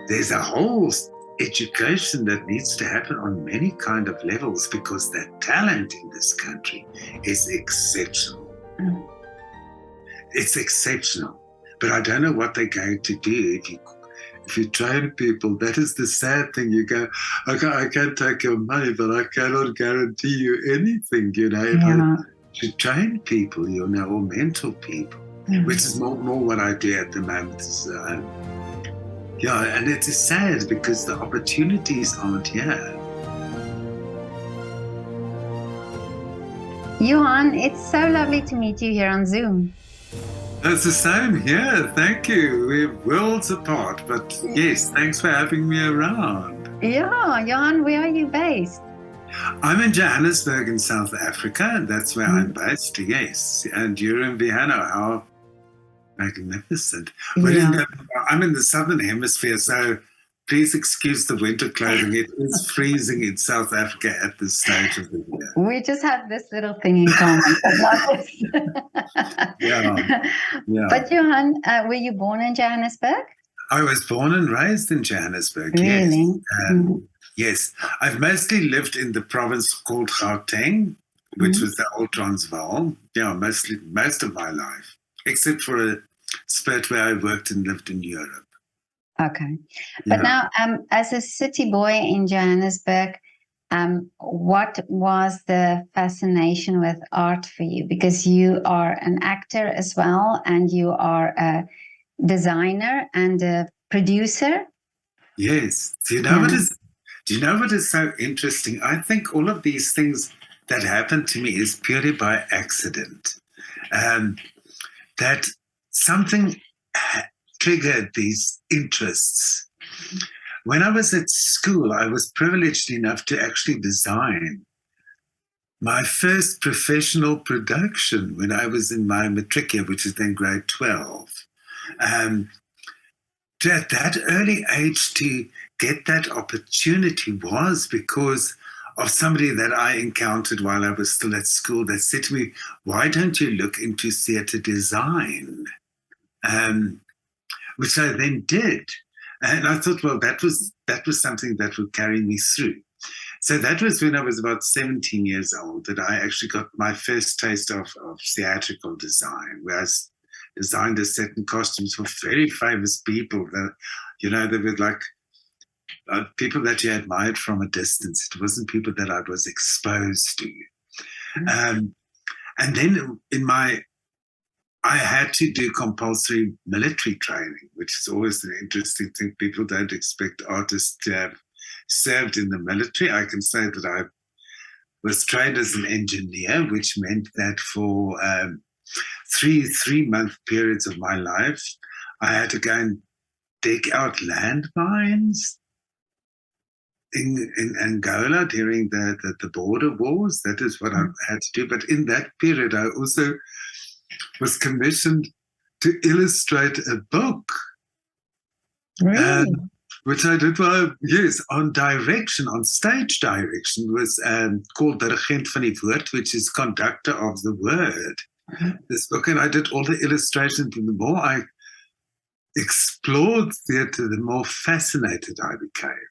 there's a whole education that needs to happen on many kind of levels, because that talent in this country is exceptional. It's exceptional. But I don't know what they're going to do if you train people. That is the sad thing. You go, okay, I can take your money, but I cannot guarantee you anything, you know. If I should train people, you know, or mentor people, which is more what I do at the moment. Yeah, and it is sad because the opportunities aren't here. Johan, it's so lovely to meet you here on Zoom. It's the same here. Thank you. We're worlds apart, but yes, thanks for having me around. Yeah, Johan, where are you based? I'm in Johannesburg in South Africa. That's where I'm based, yes. And you're in Vienna. How magnificent. Yeah. I'm in the Southern Hemisphere, so please excuse the winter clothing. It is freezing in South Africa at this stage of the year. We just have this little thing in common. Yeah. But Johan, were you born in Johannesburg? I was born and raised in Johannesburg, really? Yes. Yes. I've mostly lived in the province called Gauteng, which was the old Transvaal. Yeah, most of my life, except for a spurt where I worked and lived in Europe. Okay. But now, as a city boy in Johannesburg, what was the fascination with art for you? Because you are an actor as well, and you are a designer and a producer. Yes. Do you know what is so interesting? I think all of these things that happened to me is purely by accident. That something triggered these interests. When I was at school, I was privileged enough to actually design my first professional production when I was in my matric year, which is then grade 12. At that early age to get that opportunity was because of somebody that I encountered while I was still at school that said to me, why don't you look into theatre design? Which I then did. And I thought, well, that was something that would carry me through. So that was when I was about 17 years old that I actually got my first taste of theatrical design, where I designed a set and costumes for very famous people that, you know, they were like people that you admired from a distance. It wasn't people that I was exposed to. And then I had to do compulsory military training, which is always an interesting thing. People don't expect artists to have served in the military. I can say that I was trained as an engineer, which meant that for 3-month periods of my life, I had to go and dig out landmines in Angola during the border wars. That is what I had to do. But in that period, I also was commissioned to illustrate a book. Really? Which I did, well, yes, on stage direction, was called Dirigent van die Woord, which is conductor of the word. This book, and I did all the illustrations, and the more I explored theatre, the more fascinated I became.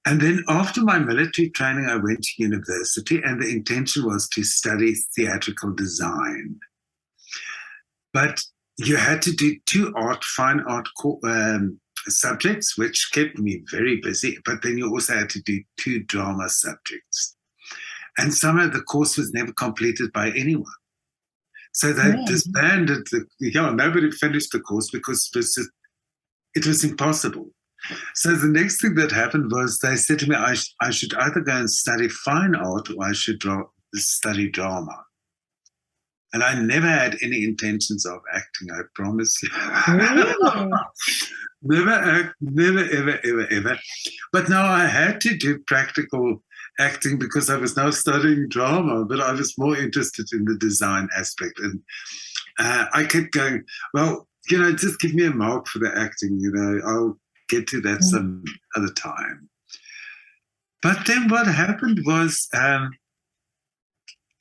And then after my military training, I went to university, and the intention was to study theatrical design. But you had to do 2 fine art subjects, which kept me very busy. But then you also had to do 2 drama subjects. And somehow the course was never completed by anyone. So they disbanded nobody finished the course because it was impossible. So the next thing that happened was they said to me, I should either go and study fine art or I should study drama. And I never had any intentions of acting, I promise you. Really? Never, ever. But now I had to do practical acting because I was now studying drama, but I was more interested in the design aspect. And I kept going, well, just give me a mark for the acting, I'll get to that some other time. But then what happened was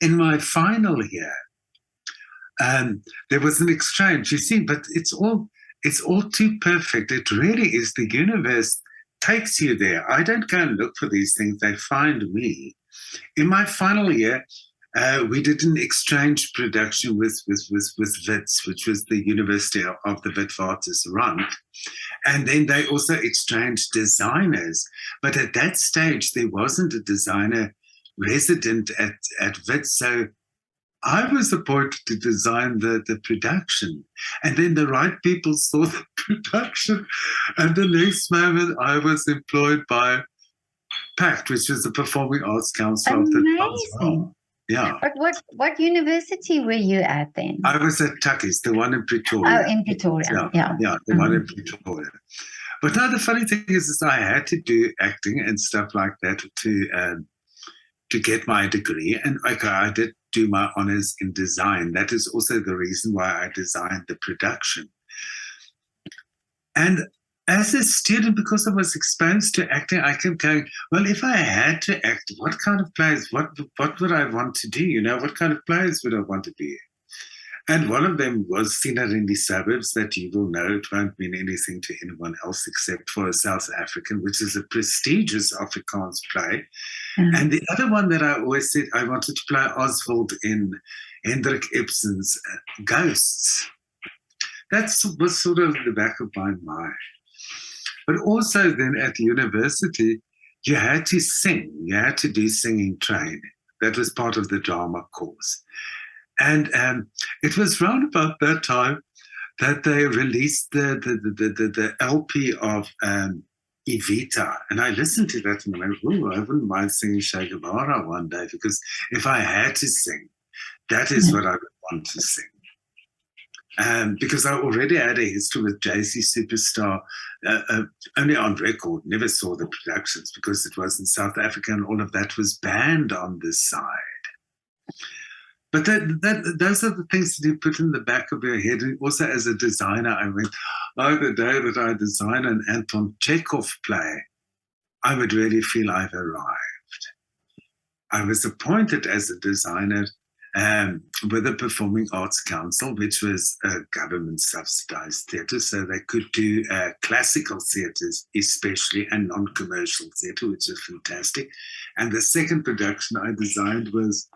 in my final year, there was an exchange, you see, but it's all it's all too perfect. It really is. The universe takes you there. I don't go and look for these things. They find me. In my final year, we did an exchange production with WITS, which was the University of the Witwatersrand. And then they also exchanged designers. But at that stage, there wasn't a designer resident at WITS. So I was appointed to design the production. And then the right people saw the production. And the next moment, I was employed by PACT, which was the Performing Arts Council of the Amazing. Yeah. But what university were you at then? I was at Tucky's, the one in Pretoria. Oh, in Pretoria. Yeah. The one in Pretoria. But now the funny thing is I had to do acting and stuff like that to get my degree. And okay, I did do my honors in design. That is also the reason why I designed the production. And as a student, because I was exposed to acting, I kept going, well, if I had to act, what kind of plays, what would I want to do? You know, what kind of plays would I want to be? And one of them was Sinner in the Suburbs, that you will know. It won't mean anything to anyone else except for a South African, which is a prestigious Afrikaans play. Mm-hmm. And the other one that I always said I wanted to play Oswald in Hendrik Ibsen's Ghosts. That was sort of in the back of my mind. But also then at university, you had to sing. You had to do singing training. That was part of the drama course. And it was round about that time that they released the LP of Evita. And I listened to that and I went, oh, I wouldn't mind singing Che Guevara one day, because if I had to sing, that is what I would want to sing. Because I already had a history with JC Superstar, only on record, never saw the productions because it was in South Africa and all of that was banned on this side. But those are the things that you put in the back of your head. And also as a designer, I went, oh, the day that I design an Anton Chekhov play, I would really feel I've arrived. I was appointed as a designer with the Performing Arts Council, which was a government-subsidized theatre, so they could do classical theatres especially, and non-commercial theatre, which is fantastic. And the second production I designed was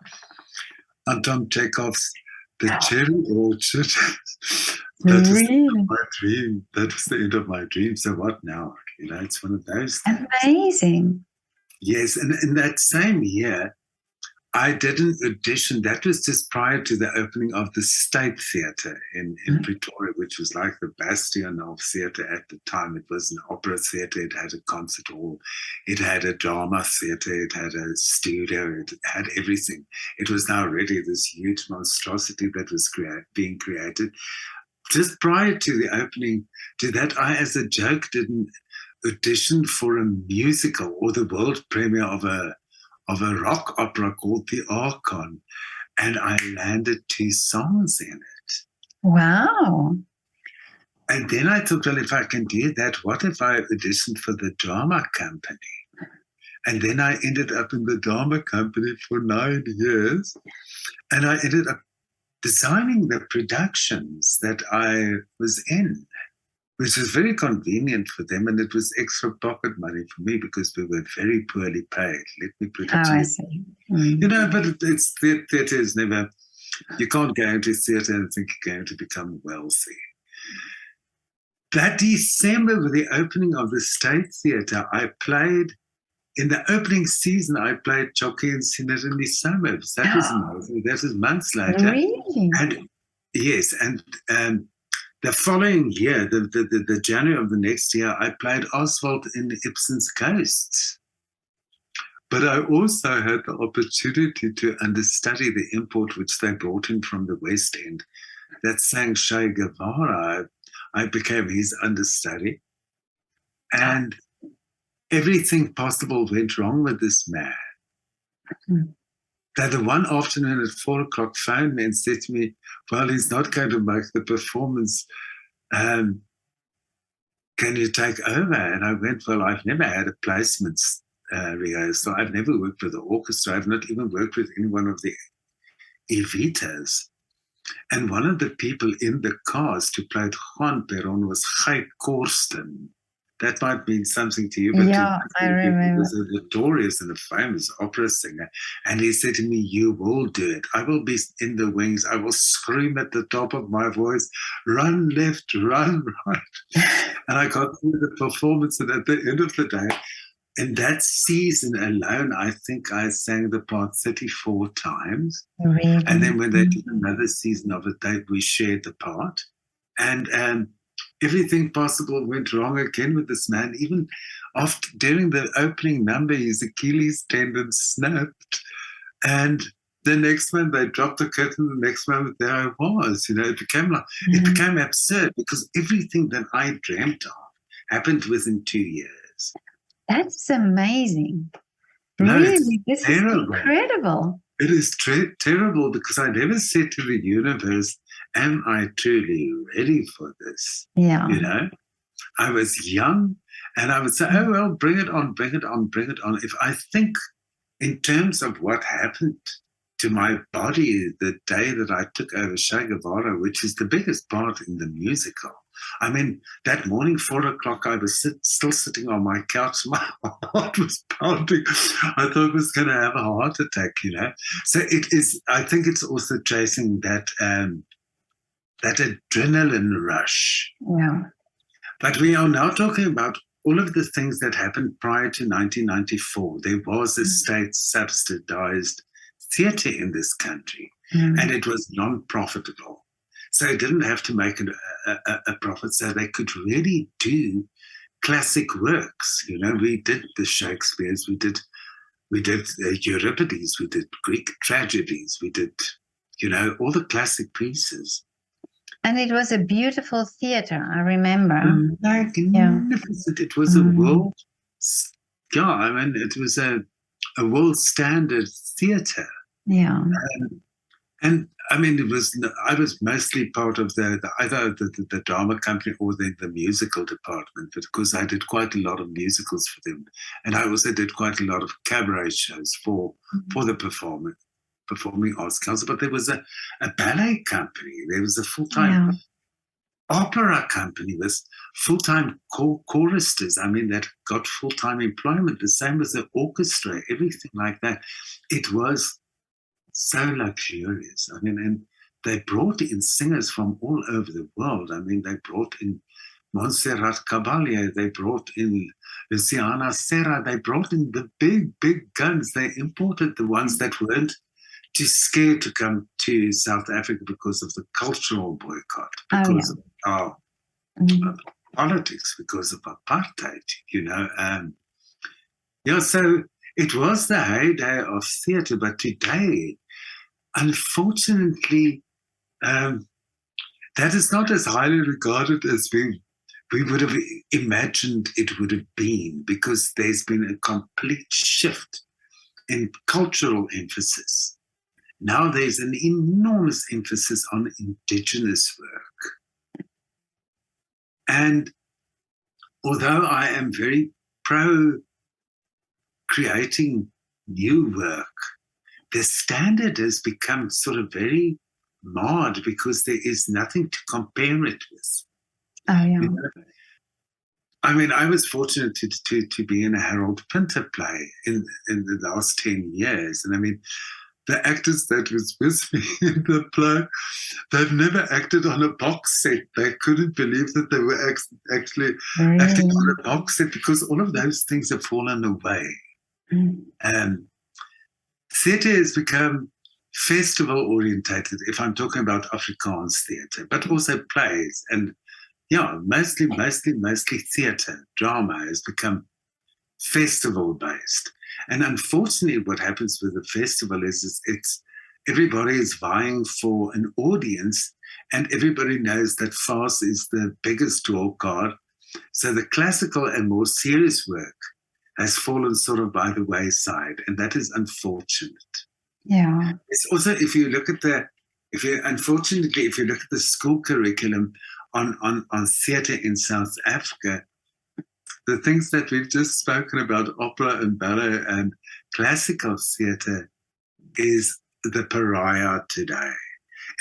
Anton Chekhov's The Cherry Orchard. That was the end of my dream. That was the end of my dream. So what now? You know, it's one of those things. Amazing. Yes, and in that same year, I did an audition. That was just prior to the opening of the State Theatre in Pretoria, which was like the bastion of theatre at the time. It was an opera theatre. It had a concert hall. It had a drama theatre. It had a studio. It had everything. It was now really this huge monstrosity that was being created. Just prior to the opening to that, I, as a joke, did an audition for a musical or the world premiere of a rock opera called The Archon, and I landed 2 songs in it. Wow. And then I thought, well, if I can do that, what if I auditioned for the drama company? And then I ended up in the drama company for 9 years, and I ended up designing the productions that I was in, which was very convenient for them, and it was extra pocket money for me because we were very poorly paid. Let me put it to you. I see. Mm. You know, but it's theatre is never, you can't go into theatre and think you're going to become wealthy. That December, with the opening of the State Theatre, I played, in the opening season, I played Jockey and Sinner in the Suburbs. That was amazing. That was months later. Really? And yes, and the following year, the January of the next year, I played Oswald in Ibsen's Ghosts. But I also had the opportunity to understudy the import which they brought in from the West End that sang Che Guevara. I became his understudy. And everything possible went wrong with this man. That the one afternoon at 4 o'clock phoned me and said to me, well, he's not going to make the performance. Can you take over? And I went, well, I've never had a placements rehearsal. I've never worked with the orchestra. I've not even worked with any one of the Evitas. And one of the people in the cast who played Juan Perón was Geit Korsten. That might mean something to you, but Yeah, I he remember. was a notorious and a famous opera singer. And he said to me, "You will do it. I will be in the wings. I will scream at the top of my voice, run left, run right." And I got through the performance, and at the end of the day, in that season alone, I think I sang the part 34 times. Really? And then when they did another season of it, we shared the part. And everything possible went wrong again with this man. Even during the opening number, his Achilles tendon snapped. And the next one, they dropped the curtain. The next moment, there I was. It became absurd because everything that I dreamt of happened within 2 years. That's amazing. No, Really, this is terrible. incredible. It is terrible because I never said to the universe, "Am I truly ready for this?" Yeah. I was young and I would say, "Oh, well, bring it on, bring it on, bring it on." If I think in terms of what happened to my body the day that I took over Che Guevara, which is the biggest part in the musical. I mean, that morning, 4:00, I was still sitting on my couch. My heart was pounding. I thought I was going to have a heart attack, So it is, I think it's also chasing that adrenaline rush. Yeah. But we are now talking about all of the things that happened prior to 1994. There was a state-subsidized theatre in this country, and it was non-profitable. So it didn't have to make a profit, so they could really do classic works. We did the Shakespeares, we did Euripides, we did Greek tragedies, we did, all the classic pieces. And it was a beautiful theater, I remember. Magnificent. Yeah. It was a world, it was a world standard theater. Yeah. And I mean, I was mostly part of either the drama company or the musical department, because I did quite a lot of musicals for them. And I also did quite a lot of cabaret shows for the Performing Arts Council. But there was a ballet company. There was a full-time opera company with full-time choristers. I mean, that got full-time employment. The same with the orchestra, everything like that. It was so luxurious. I mean, and they brought in singers from all over the world. I mean, they brought in Montserrat Caballé, they brought in Luciana Serra, they brought in the big, big guns. They imported the ones that weren't too scared to come to South Africa because of the cultural boycott, because of our politics, because of apartheid, so it was the heyday of theatre, but today, unfortunately, that is not as highly regarded as we would have imagined it would have been, because there's been a complete shift in cultural emphasis. Now there's an enormous emphasis on indigenous work. And although I am very pro creating new work, the standard has become sort of very marred because there is nothing to compare it with. Oh, yeah. I mean, I was fortunate to be in a Harold Pinter play in the last 10 years. And I mean, the actors that was with me in the play, they've never acted on a box set. They couldn't believe that they were actually acting on a box set, because all of those things have fallen away. Theatre has become festival orientated, if I'm talking about Afrikaans theatre, but also plays. And mostly theatre, drama has become festival based. And unfortunately, what happens with the festival is it's everybody is vying for an audience, and everybody knows that farce is the biggest draw card. So the classical and more serious work has fallen sort of by the wayside, and that is unfortunate. Yeah. It's also, if you look at the school curriculum on theatre in South Africa, the things that we've just spoken about, opera and ballet and classical theatre, is the pariah today.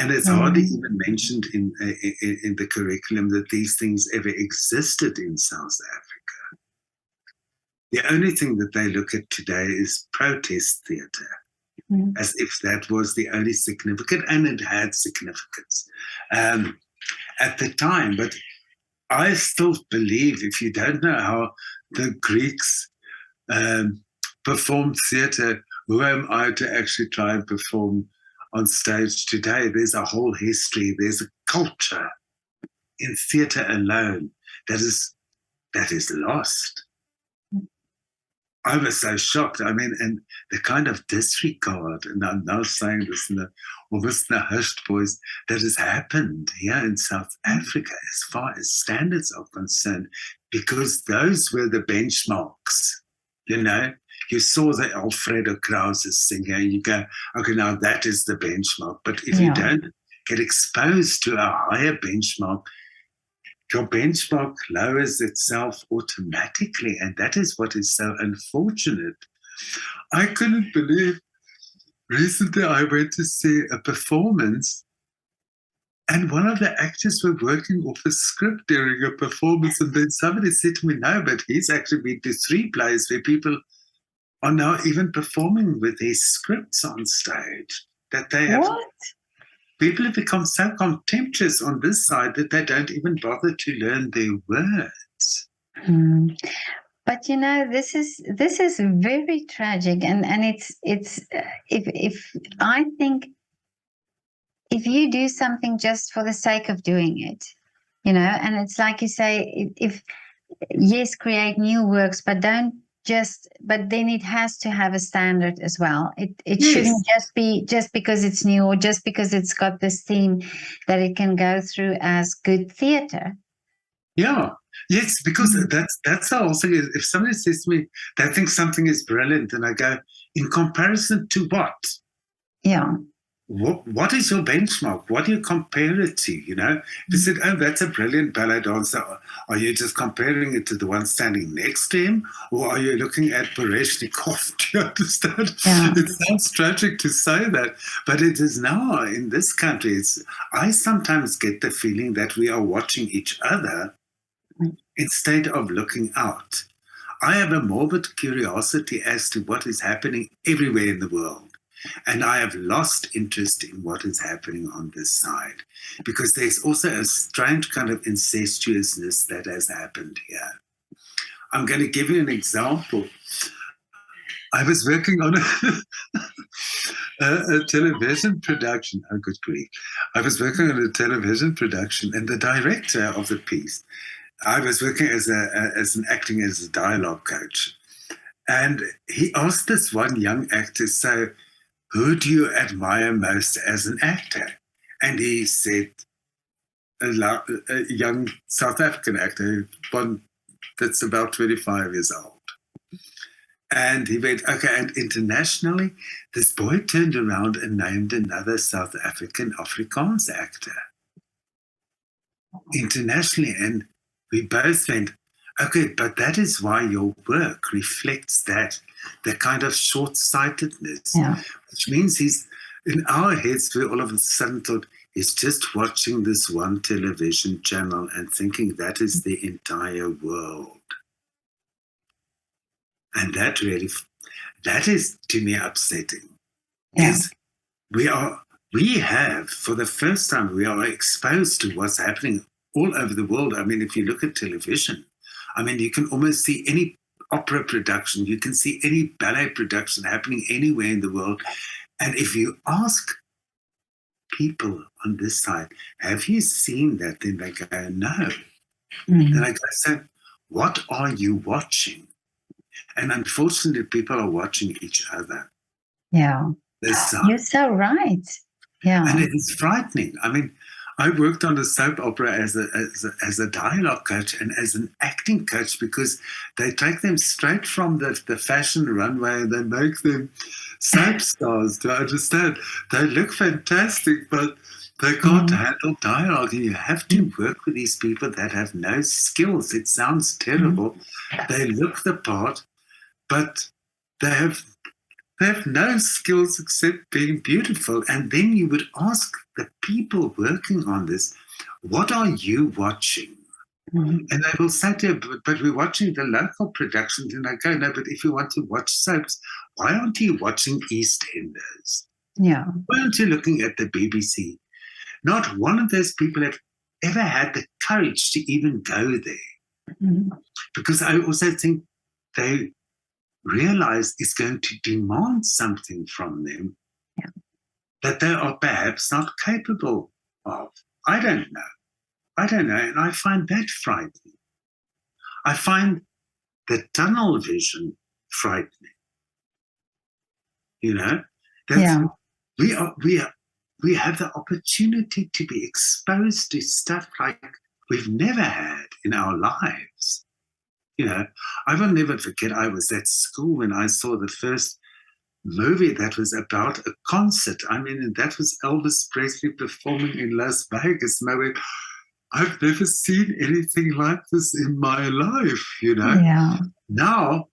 And it's hardly even mentioned in the curriculum that these things ever existed in South Africa. The only thing that they look at today is protest theatre, as if that was the only significant, and it had significance at the time. But I still believe, if you don't know how the Greeks performed theatre, who am I to actually try and perform on stage today? There's a whole history, there's a culture in theatre alone that is lost. I was so shocked. I mean, and the kind of disregard, and I'm now saying this in almost in a hushed voice, that has happened here in South Africa as far as standards are concerned, because those were the benchmarks. You know, you saw the Alfredo Krauss singer, and you go, okay, now that is the benchmark. But if you don't get exposed to a higher benchmark, your benchmark lowers itself automatically, and that is what is so unfortunate. I couldn't believe, recently I went to see a performance, and one of the actors were working off a script during a performance, and then somebody said to me, no, but he's actually been to 3 plays where people are now even performing with their scripts on stage. That they have... What? People have become so contemptuous on this side that they don't even bother to learn their words. But you know, this is very tragic, and it's if I think if you do something just for the sake of doing it, you know, and it's like you say, if yes, create new works, but don't but then it has to have a standard as well. It shouldn't just be just because it's new or just because it's got this theme that it can go through as good theater. Yeah. Yes, because that's the whole thing. If somebody says to me, they think something is brilliant, and I go, in comparison to what? Yeah. What is your benchmark? What do you compare it to? You know, if you said, oh, that's a brilliant ballet dancer, are you just comparing it to the one standing next to him? Or are you looking at Bereshnikov? Do you understand? Yeah. It sounds tragic to say that, but it is now in this country. I sometimes get the feeling that we are watching each other instead of looking out. I have a morbid curiosity as to what is happening everywhere in the world. And I have lost interest in what is happening on this side, because there's also a strange kind of incestuousness that has happened here. I'm going to give you an example. I was working on a television production. Oh, good grief. I was working on a television production, and the director of the piece, I was working acting as a dialogue coach. And he asked this one young actor, so, who do you admire most as an actor? And he said, a young South African actor, one that's about 25 years old. And he went, okay, and internationally, this boy turned around and named another South African Afrikaans actor. Internationally, and we both went, okay, but that is why your work reflects that, the kind of short-sightedness, which means he's, in our heads, we all of a sudden thought, he's just watching this one television channel and thinking that is the entire world. And that is to me upsetting. Is we have, for the first time, we are exposed to what's happening all over the world. I mean, if you look at television, I mean, you can almost see any opera production, you can see any ballet production happening anywhere in the world. And if you ask people on this side, have you seen that? Then they go, no. Then I go, so what are you watching? And unfortunately, people are watching each other. Yeah. You're so right. Yeah. And it is frightening. I mean, I worked on a soap opera as a dialogue coach and as an acting coach, because they take them straight from the fashion runway and they make them soap stars. To understand, they look fantastic, but they can't handle dialogue. And you have to work with these people that have no skills. It sounds terrible. They look the part, but they have no skills except being beautiful. And then you would ask the people working on this, what are you watching? And they will say to you, but we're watching the local productions. And I go, no, but if you want to watch soaps, why aren't you watching EastEnders? Yeah. Why aren't you looking at the BBC? Not one of those people have ever had the courage to even go there. Because I also think they realize it's going to demand something from them that they are perhaps not capable of. I don't know. And I find that frightening. I find the tunnel vision frightening. That we have the opportunity to be exposed to stuff like we've never had in our lives. I will never forget, I was at school when I saw the first movie that was about a concert. I mean, and that was Elvis Presley performing in Las Vegas. And I went, I've never seen anything like this in my life, Yeah. Now,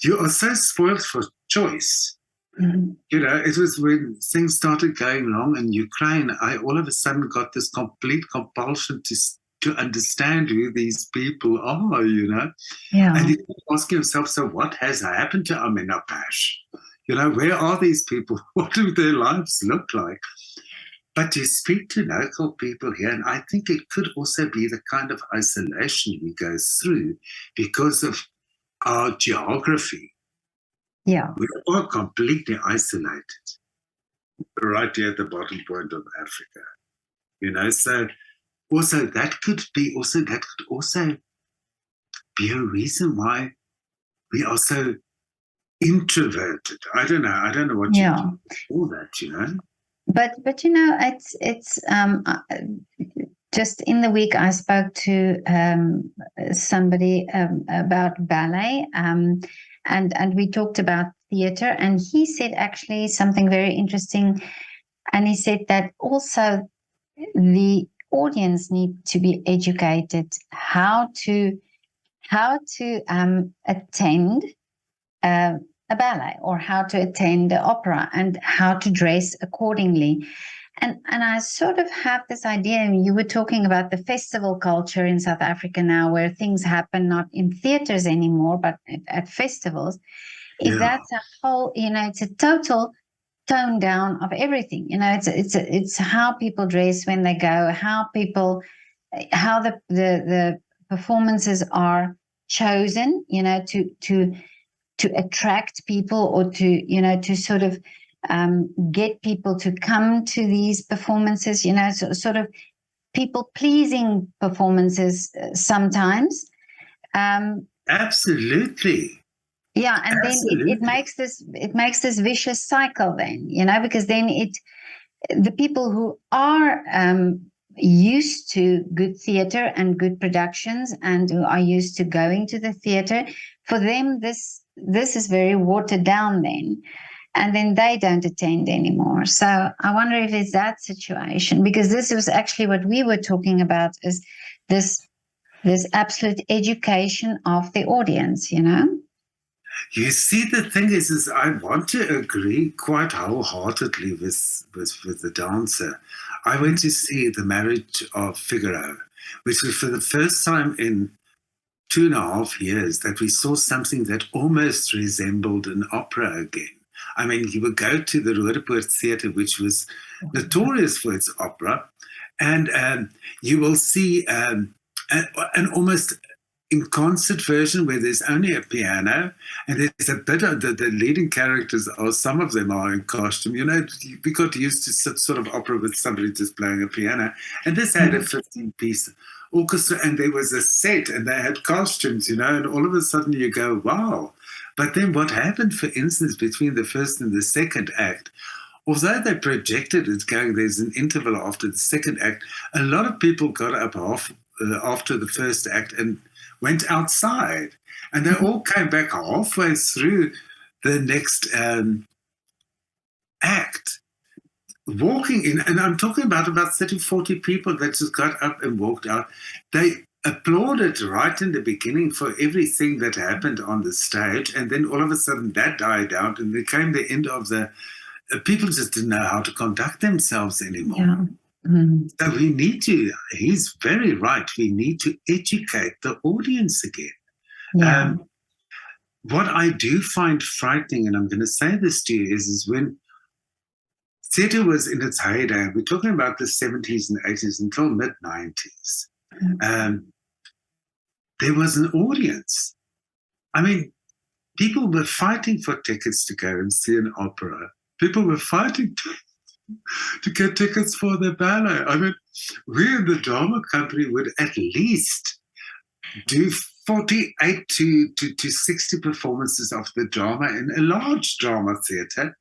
you are so spoiled for choice. It was when things started going wrong in Ukraine, I all of a sudden got this complete compulsion to understand who these people are, Yeah. And you ask yourself, so what has happened to Amenapash? Where are these people? What do their lives look like? But you speak to local people here, and I think it could also be the kind of isolation we go through because of our geography. Yeah. We are completely isolated right here at the bottom point of Africa. So also that could also be a reason why we are so introverted. I don't know what you call that, But it's just in the week I spoke to somebody about ballet, and we talked about theater, and he said actually something very interesting, and he said that also the audience need to be educated how to attend a ballet, or how to attend the opera, and how to dress accordingly. And I sort of have this idea, and you were talking about the festival culture in South Africa now, where things happen not in theaters anymore, but at festivals. Is that's a whole, it's a total tone down of everything. It's how people dress when they go, how the performances are chosen, to attract people, or to sort of get people to come to these performances, sort of people pleasing performances sometimes. Absolutely. Yeah, and Absolutely. Then it makes this vicious cycle then, because then the people who are used to good theater and good productions, and who are used to going to the theater, for them this is very watered down then, and then they don't attend anymore. So I wonder if it's that situation, because this was actually what we were talking about, is this absolute education of the audience. You see, the thing is I want to agree quite wholeheartedly with the dancer. I went to see The Marriage of Figaro, which was for the first time in 2.5 years that we saw something that almost resembled an opera again. I mean, you would go to the Roodepoort Theatre, which was notorious for its opera, and you will see an almost in concert version where there's only a piano, and there's a bit of the leading characters, or some of them are in costume. We got used to sort of opera with somebody just playing a piano, and this had a 15-piece orchestra, and there was a set, and they had costumes, and all of a sudden you go, wow. But then what happened, for instance, between the first and the second act, although they projected it going, there's an interval after the second act, a lot of people got up after the first act and went outside, and they all came back halfway through the next act, walking in, and I'm talking about 30, 40 people that just got up and walked out. They applauded right in the beginning for everything that happened on the stage, and then all of a sudden that died out, and there came the end of the people just didn't know how to conduct themselves anymore. So he's very right, we need to educate the audience again. Yeah. What I do find frightening, and I'm going to say this to you, is when theatre was in its heyday, we're talking about the 70s and 80s until mid-90s, there was an audience. I mean, people were fighting for tickets to go and see an opera. People were fighting to get tickets for the ballet. I mean, we in the drama company would at least do 48 to 60 performances of the drama in a large drama theatre,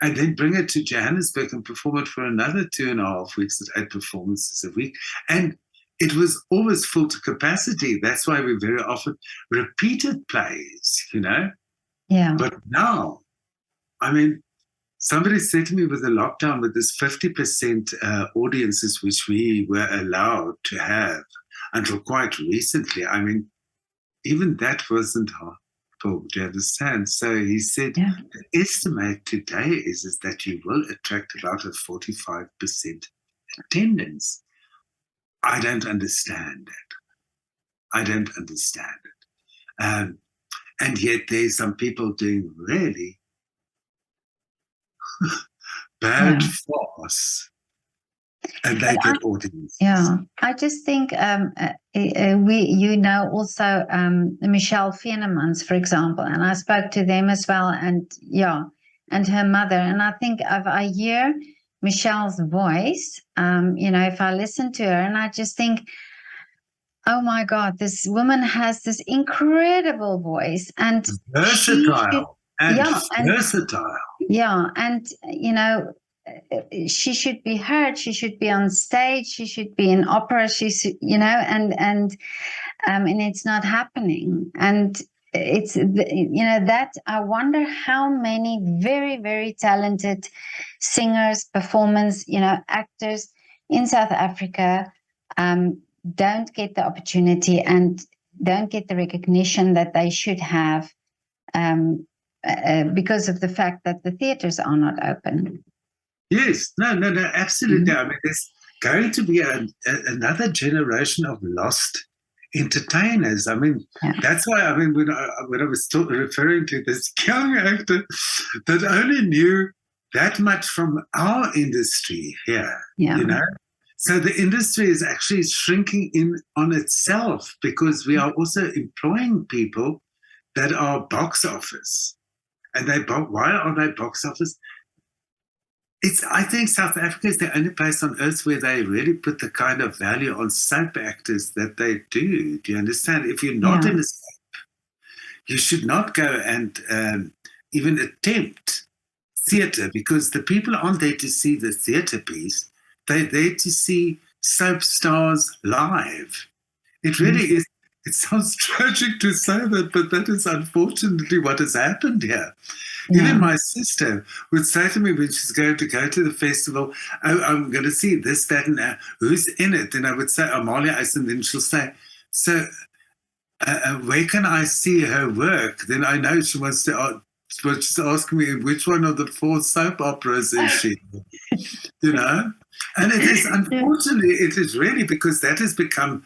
and then bring it to Johannesburg and perform it for another 2.5 weeks at 8 performances a week. And it was always full to capacity. That's why we very often repeated plays, Yeah. But now, I mean, somebody said to me with the lockdown, with this 50% audiences which we were allowed to have until quite recently, I mean, even that wasn't hard to understand. So he said, the estimate today is that you will attract about a 45% attendance. I don't understand that. I don't understand it. And yet there's some people doing really bad farce, and they get audiences. Yeah, I just think also Michelle Venemans, for example, and I spoke to them as well, and her mother, and I think if I hear Michelle's voice, if I listen to her, and I just think, oh my God, this woman has this incredible voice, and versatile. Versatile. Yeah, and she should be heard. She should be on stage. She should be in opera. And it's not happening. And it's that I wonder how many very, very talented singers, performers, actors in South Africa don't get the opportunity and don't get the recognition that they should have. Because of the fact that the theatres are not open. Yes, no, absolutely. I mean, there's going to be another generation of lost entertainers. I mean, that's why, I mean, when I was referring to this young actor that only knew that much from our industry here, So the industry is actually shrinking in on itself because we are also employing people that are box office. And why are they box office? I think South Africa is the only place on earth where they really put the kind of value on soap actors that they do. Do you understand? If you're not in a soap, you should not go and even attempt theatre, because the people aren't there to see the theatre piece. They're there to see soap stars live. It really is. It sounds tragic to say that, but that is unfortunately what has happened here. Even my sister would say to me when she's going to go to the festival, oh, I'm going to see this, that, and that. Who's in it? And I would say, Amalia Eis, and then she'll say, so where can I see her work? Then I know she wants to she's asking me, which one of the 4 soap operas is she? And it is, unfortunately, it is really because that has become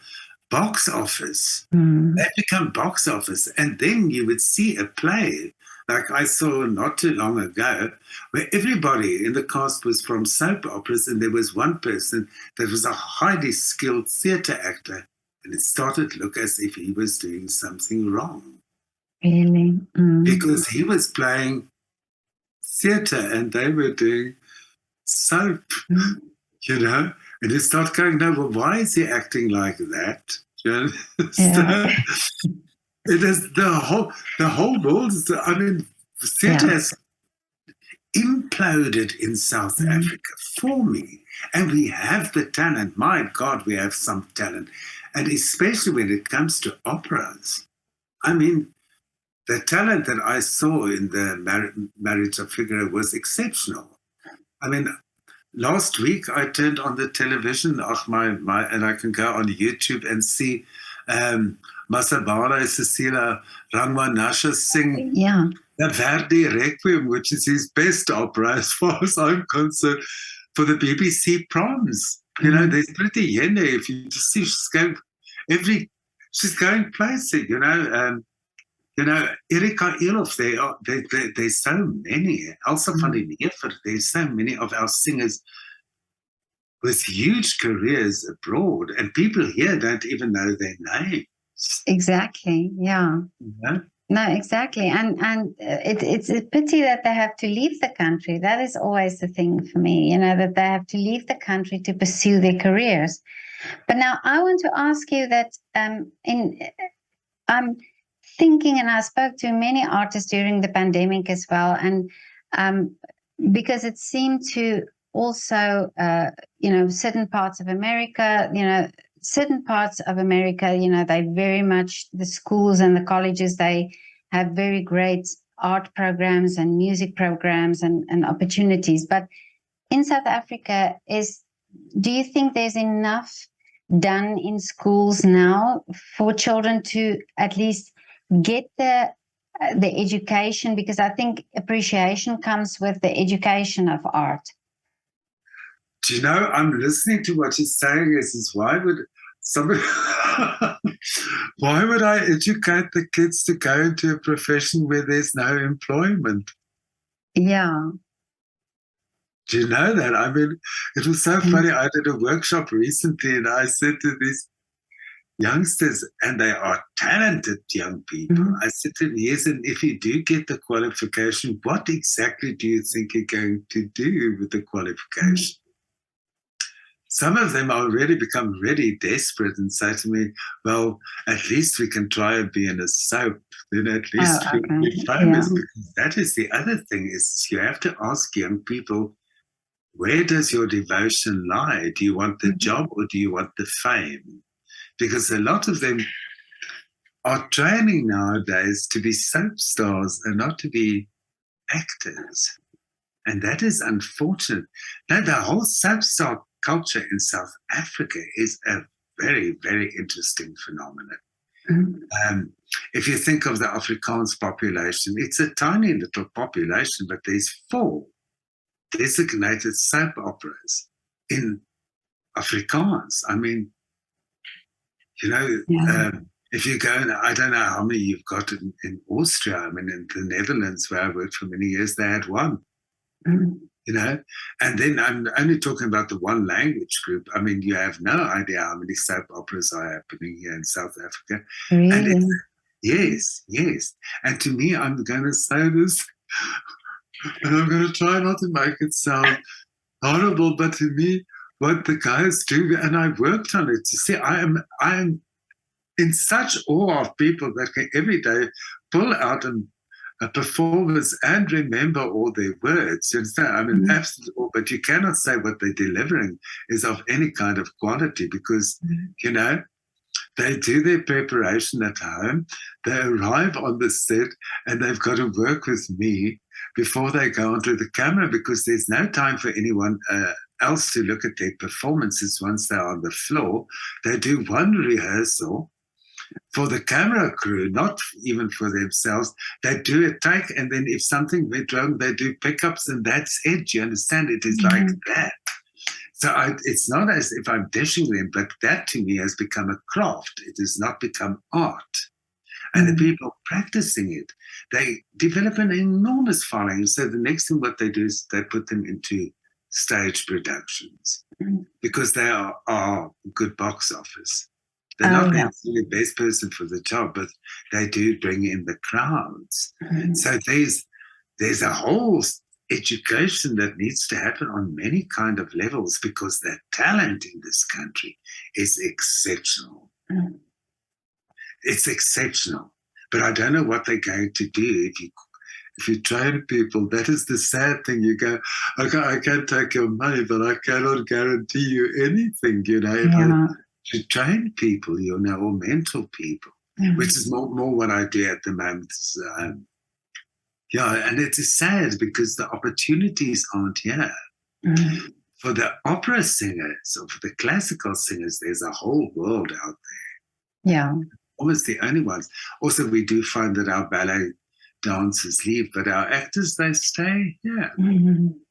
box office. They've become box office. And then you would see a play like I saw not too long ago, where everybody in the cast was from soap operas, and there was one person that was a highly skilled theatre actor, and it started to look as if he was doing something wrong. Really? Because he was playing theatre and they were doing soap, and you start going, no, well, why is he acting like that? It is the whole world. I mean, theatre has imploded in South Africa for me, and we have the talent. My God, we have some talent, and especially when it comes to operas. I mean, the talent that I saw in the Marriage of Figaro was exceptional. I mean, last week I turned on the television, and I can go on YouTube and see Masabala Cecilia Rangwanasha sing the Verdi Requiem, which is his best opera as far as I'm concerned, for the BBC Proms. There's pretty Yende. If you just see, she's going places, Erika Elof, there's so many. Elsa van der Neever, there's so many of our singers with huge careers abroad, and people here don't even know their names. Exactly, yeah. No, exactly. And it's a pity that they have to leave the country. That is always the thing for me, that they have to leave the country to pursue their careers. But now I want to ask you that I'm thinking, and I spoke to many artists during the pandemic as well, and because it seemed to also, certain parts of America, they very much, the schools and the colleges, they have very great art programs and music programs and opportunities. But in South Africa, do you think there's enough done in schools now for children to at least get the education? Because I think appreciation comes with the education of art. Do you know, I'm listening to what he's saying is why would I educate the kids to go into a profession where there's no employment? Yeah. Do you know that? I mean, it was so funny. I did a workshop recently and I said to these youngsters, and they are talented young people. I said to them, yes, and if you do get the qualification, what exactly do you think you're going to do with the qualification? Some of them already become really desperate and say to me, well, at least we can try and be in a soap, then at least we'll be famous. Yeah. Because that is the other thing, is you have to ask young people, where does your devotion lie? Do you want the job or do you want the fame? Because a lot of them are training nowadays to be soap stars and not to be actors. And that is unfortunate. Now, the whole soap star culture in South Africa is a very, very interesting phenomenon. If you think of the Afrikaans population, it's a tiny little population, but there's 4 designated soap operas in Afrikaans. I mean, if you go, I don't know how many you've got in Austria. I mean, in the Netherlands, where I worked for many years, they had 1. And then I'm only talking about the one language group. I mean, you have no idea how many soap operas are happening here in South Africa. Really? And yes. And to me, I'm going to say this, and I'm going to try not to make it sound horrible, but to me, what the guys do, and I worked on it, to see, I am in such awe of people that can every day pull out a performance and remember all their words. You understand? I mean, absolutely awe, but you cannot say what they're delivering is of any kind of quality because, they do their preparation at home, they arrive on the set, and they've got to work with me before they go onto the camera because there's no time for anyone else to look at their performances once they're on the floor. They do one rehearsal for the camera crew, not even for themselves. They do a take, and then if something went wrong, they do pickups, and that's it. You understand? It is like that. So it's not as if I'm dishing them, but that to me has become a craft. It has not become art. And the people practicing it, they develop an enormous following. So the next thing what they do is they put them into stage productions because they are good box office. They're not necessarily the best person for the job, but they do bring in the crowds. So there's a whole education that needs to happen on many kind of levels because the talent in this country is exceptional. It's exceptional. But I don't know what they're going to do if you train people. That is the sad thing. You go, okay, I can take your money, but I cannot guarantee you anything, to train people, or mentor people, which is more what I do at the moment. And it is sad because the opportunities aren't here. For the opera singers or for the classical singers, there's a whole world out there. Yeah. Almost the only ones. Also, we do find that our ballet dancers leave, but our actors, they stay here.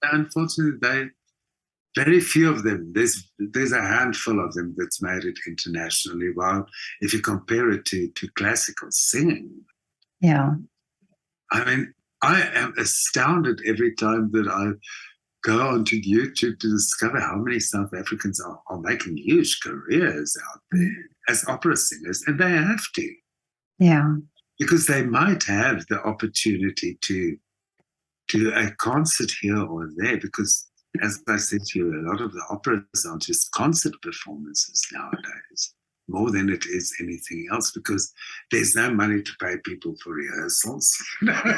Unfortunately, Very few of them. There's a handful of them that's made it internationally. While if you compare it to classical singing, Yeah. I mean, I am astounded every time that I go onto YouTube to discover how many South Africans are making huge careers out there as opera singers, and they have to. Yeah. Because they might have the opportunity to do a concert here or there, because as I said to you, a lot of the operas are just concert performances nowadays, more than it is anything else, because there's no money to pay people for rehearsals.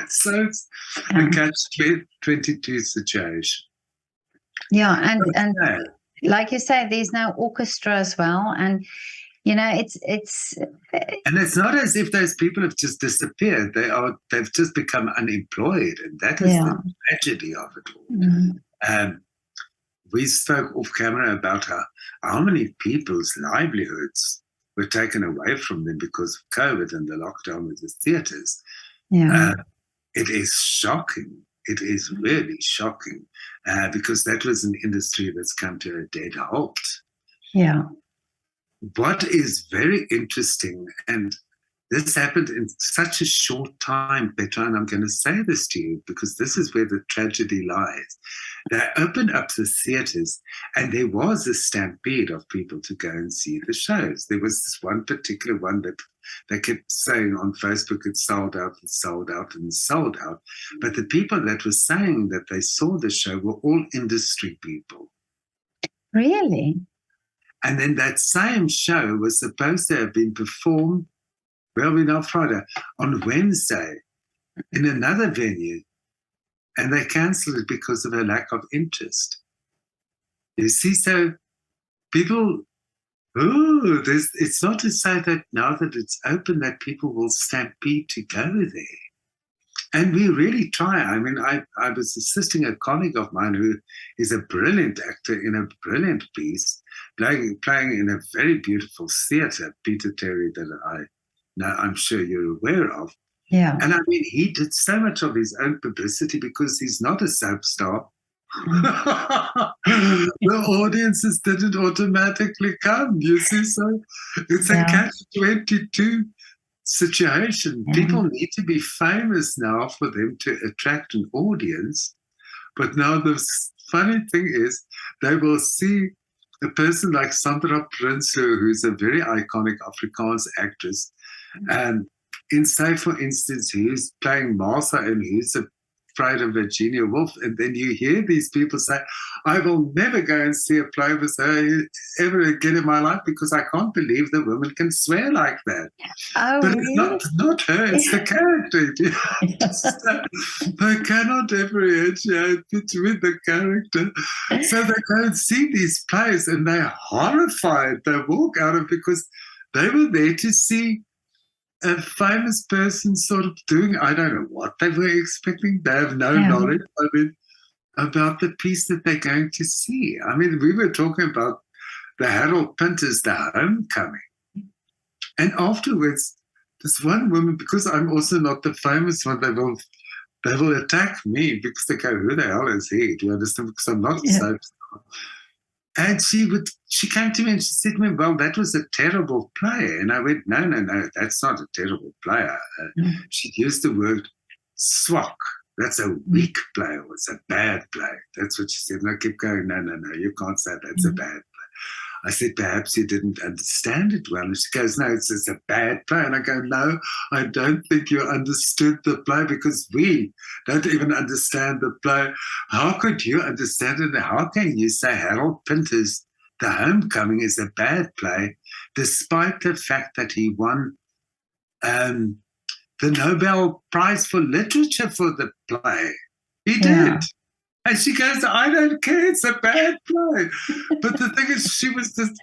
So it's a catch-22 situation. Yeah, and like you say, there's no orchestra as well, and it's and it's not as if those people have just disappeared. They've just become unemployed, and that is the tragedy of it all. We spoke off camera about how many people's livelihoods were taken away from them because of COVID and the lockdown with the theatres. It is shocking. It is really shocking because that was an industry that's come to a dead halt. Yeah. What is very interesting, and this happened in such a short time, Petra, and I'm going to say this to you because this is where the tragedy lies. They opened up the theatres, and there was a stampede of people to go and see the shows. There was this one particular one that they kept saying on Facebook, it's sold out, it's sold out, and it's sold out. But the people that were saying that they saw the show were all industry people. Really? And then that same show was supposed to have been performed, well, we're now Friday, on Wednesday in another venue, and they cancelled it because of a lack of interest. You see, so people, it's not to say that now that it's open that people will stampede to go there. And we really try. I mean, I was assisting a colleague of mine who is a brilliant actor in a brilliant piece, playing in a very beautiful theatre, Peter Terry, that I'm sure you're aware of. Yeah. And I mean, he did so much of his own publicity because he's not a soap star. The audiences didn't automatically come, you see. So it's a catch-22 situation. People need to be famous now for them to attract an audience. But now the funny thing is, they will see a person like Sandra Prinsloo, who's a very iconic Afrikaans actress, and say, for instance, who's playing Martha and who's afraid of Virginia Woolf, and then you hear these people say, I will never go and see a play with her ever again in my life because I can't believe the woman can swear like that. Oh, but really? It's not her, it's the character. They cannot differentiate between the character. So they go and see these plays and they're horrified. They walk out of it because they were there to see a famous person sort of doing, I don't know what they were expecting. They have no knowledge, I mean, about the piece that they're going to see. I mean, we were talking about the Harold Pinter's The Homecoming. And afterwards, this one woman, because I'm also not the famous one, they will attack me because they go, who the hell is he? Do you understand? Because I'm not a soap star. And she came to me and she said to me, well, that was a terrible play. And I went, no, that's not a terrible play. She used the word swak. That's a weak play, or it's a bad play. That's what she said. And I kept going, no, you can't say that's a bad play. I said, perhaps you didn't understand it well. And she goes, no, it's a bad play. And I go, no, I don't think you understood the play because we don't even understand the play. How could you understand it? How can you say Harold Pinter's The Homecoming is a bad play, despite the fact that he won the Nobel Prize for Literature for the play? He did. And she goes, I don't care, it's a bad play. But the thing is, she was just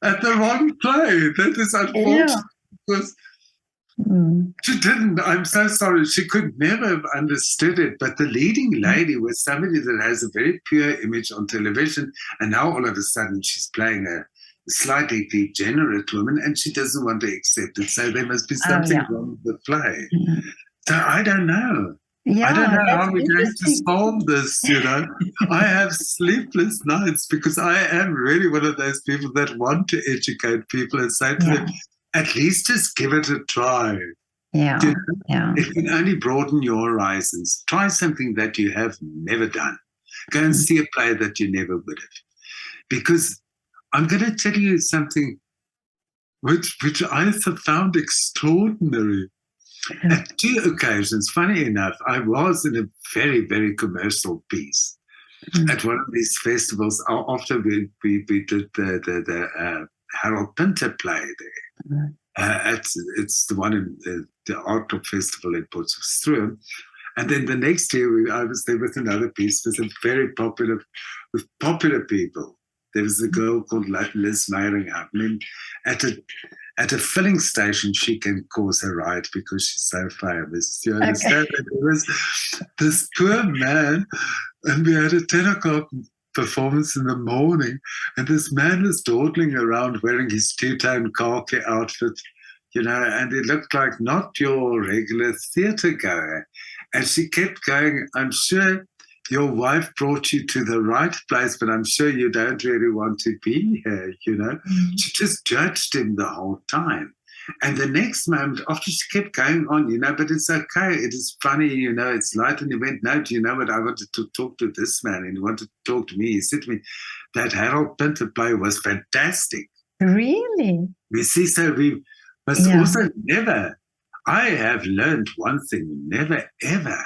at the wrong play. That is unfortunate because she didn't. I'm so sorry. She could never have understood it. But the leading lady was somebody that has a very pure image on television. And now all of a sudden she's playing a slightly degenerate woman and she doesn't want to accept it. So there must be something wrong with the play. So I don't know. I don't Yeah, know that's how we're going to interesting. solve this, I have sleepless nights because I am really one of those people that want to educate people and say to them, Yeah, at least just give it a try. yeah, yeah. It can only broaden your horizons. Try something that you have never done. Go and see a play that you never would have. Because I'm going to tell you something which I found extraordinary. At two occasions, funny enough, I was in a very, very commercial piece at one of these festivals after we did the Harold Pinter play there. It's the one in the Art Club Festival in Potchefstroom. And then the next year, I was there with another piece with a very with popular people. There was a girl called Liz Meiringham. I mean, at a filling station, she can cause a riot because she's so famous. Do you understand? Okay. There was this poor man, and we had a 10 o'clock performance in the morning, and this man was dawdling around wearing his two-tone khaki outfit, and he looked like not your regular theatre goer. And she kept going, I'm sure your wife brought you to the right place, but I'm sure you don't really want to be here. She just judged him the whole time. And the next moment, after she kept going on, but it's okay. It is funny, it's light. And he went, no, do you know what? I wanted to talk to this man, and he wanted to talk to me. He said to me, that Harold Pinter play was fantastic. Really? We see, so we must also I have learned one thing, never, ever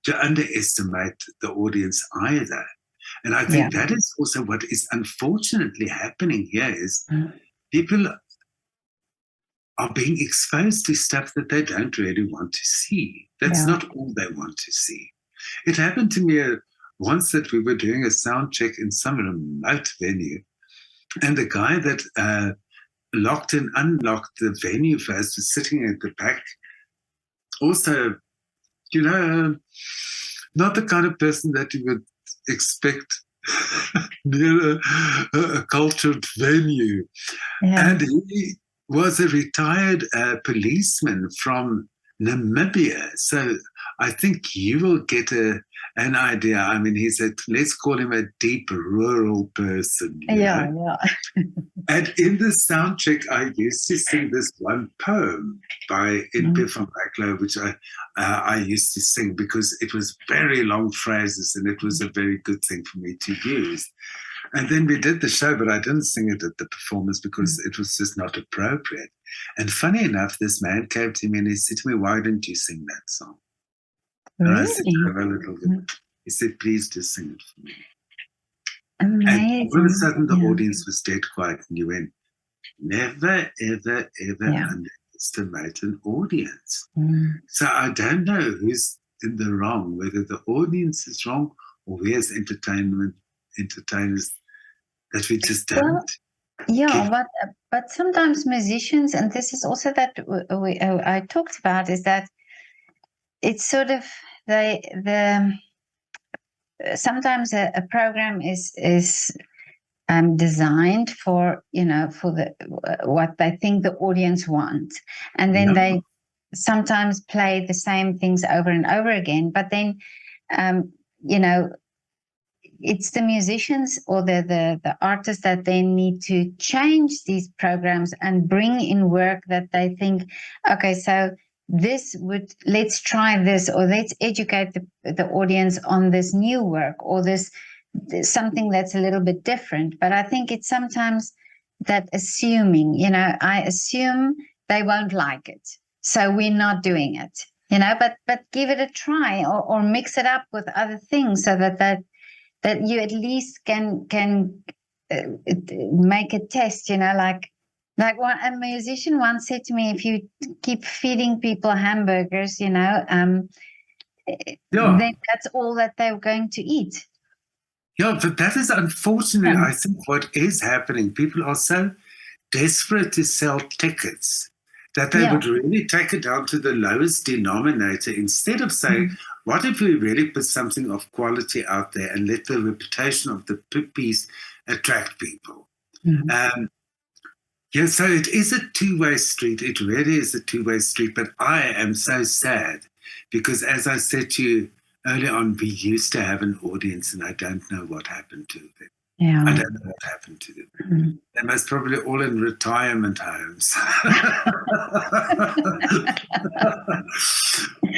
to underestimate the audience either. And I think that is also what is unfortunately happening here is people are being exposed to stuff that they don't really want to see. That's not all they want to see. It happened to me once that we were doing a sound check in some remote venue, and the guy that locked and unlocked the venue for us was sitting at the back. Also, not the kind of person that you would expect near a cultured venue. Yeah. And he was a retired policeman from Namibia. So I think you will get an idea. I mean, let's call him a deep rural person. Yeah. And in the sound check, I used to sing this one poem by N.P. van Wyk, which I used to sing because it was very long phrases and it was a very good thing for me to use. And then we did the show, but I didn't sing it at the performance because it was just not appropriate. And funny enough, this man came to me and he said to me, why didn't you sing that song? Really? And I said, have a little bit. He said, please just sing it for me. Amazing. And all of a sudden, the audience was dead quiet, and you went, never, ever, ever underestimate an audience. So I don't know who's in the wrong, whether the audience is wrong or we as entertainers, that we just don't. But sometimes musicians, and this is also that I talked about, is that it's sort of sometimes a program is designed for the what they think the audience wants, and then they sometimes play the same things over and over again. But then, it's the musicians or the artists that they need to change these programs and bring in work that they think, okay, so let's try this, or let's educate the audience on this new work, or this something that's a little bit different. But I think it's sometimes that assuming, I assume they won't like it, so we're not doing it, but give it a try, or mix it up with other things so that you at least can make a test, like a musician once said to me, if you keep feeding people hamburgers, then that's all that they're going to eat. Yeah, but that is unfortunately, I think, what is happening. People are so desperate to sell tickets that they would really take it down to the lowest denominator instead of saying, what if we really put something of quality out there and let the reputation of the piece attract people? So it is a two-way street. It really is a two-way street. But I am so sad because as I said to you earlier on, we used to have an audience, and I don't know what happened to them. Yeah. I don't know what happened to them. Mm. They must probably all in retirement homes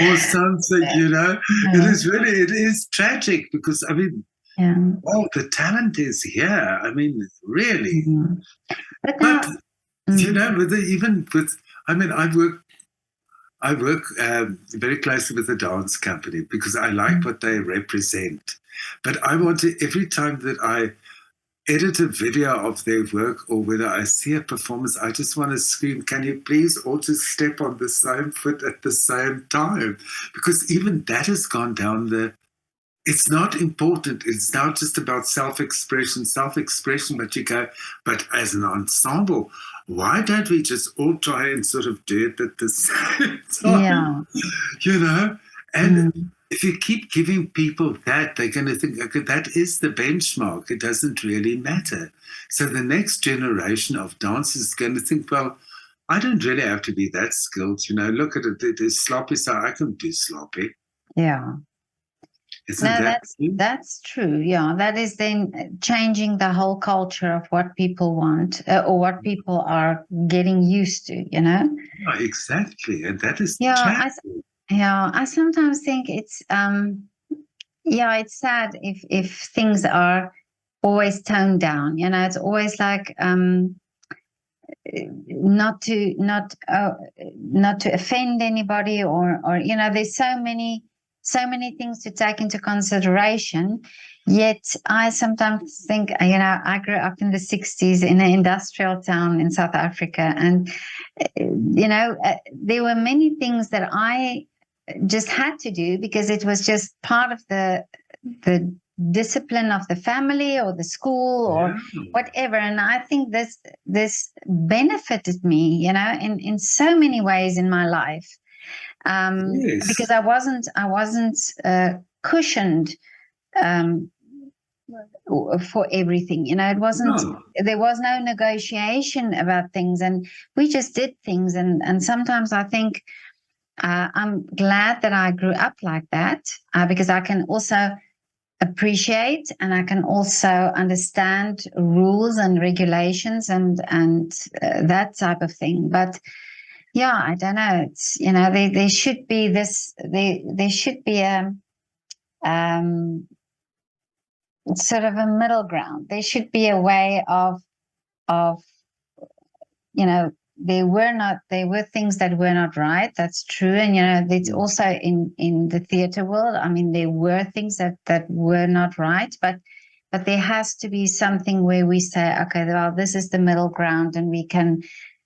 or something, you know. It is tragic because, I mean, well, the talent is here. I mean, really. Mm. But now, you know, I mean, I work very closely with the dance company because I like what they represent. But I want to, every time that I edit a video of their work or whether I see a performance, I just want to scream, can you please all just step on the same foot at the same time? Because even that has gone down it's not important. It's now just about self-expression, but you go, but as an ensemble, why don't we just all try and sort of do it at the same time? Yeah. You know? And if you keep giving people that, they're going to think, okay, that is the benchmark. It doesn't really matter. So the next generation of dancers is going to think, well, I don't really have to be that skilled. You know, look at it. It is sloppy, so I can do sloppy. Yeah. That's true. Yeah, that is then changing the whole culture of what people want or what people are getting used to, you know? Oh, exactly. And that is I sometimes think it's it's sad if things are always toned down, you know. It's always like not to offend anybody or you know, there's so many things to take into consideration. Yet I sometimes think, you know, I grew up in the 60s in an industrial town in South Africa, and you know, there were many things that I just had to do because it was just part of the discipline of the family or the school or whatever. And I think this benefited me, you know, in so many ways in my life. Because I wasn't cushioned for everything, you know. It wasn't there was no negotiation about things, and we just did things. And sometimes I think I'm glad that I grew up like that because I can also appreciate and I can also understand rules and regulations and that type of thing. But yeah, I don't know. It's, you know, there should be there should be a sort of a middle ground. There should be a way of you know, there were things that were not right. That's true. And you know, it's also in the theater world. I mean, there were things that were not right, but there has to be something where we say, okay, well, this is the middle ground, and we can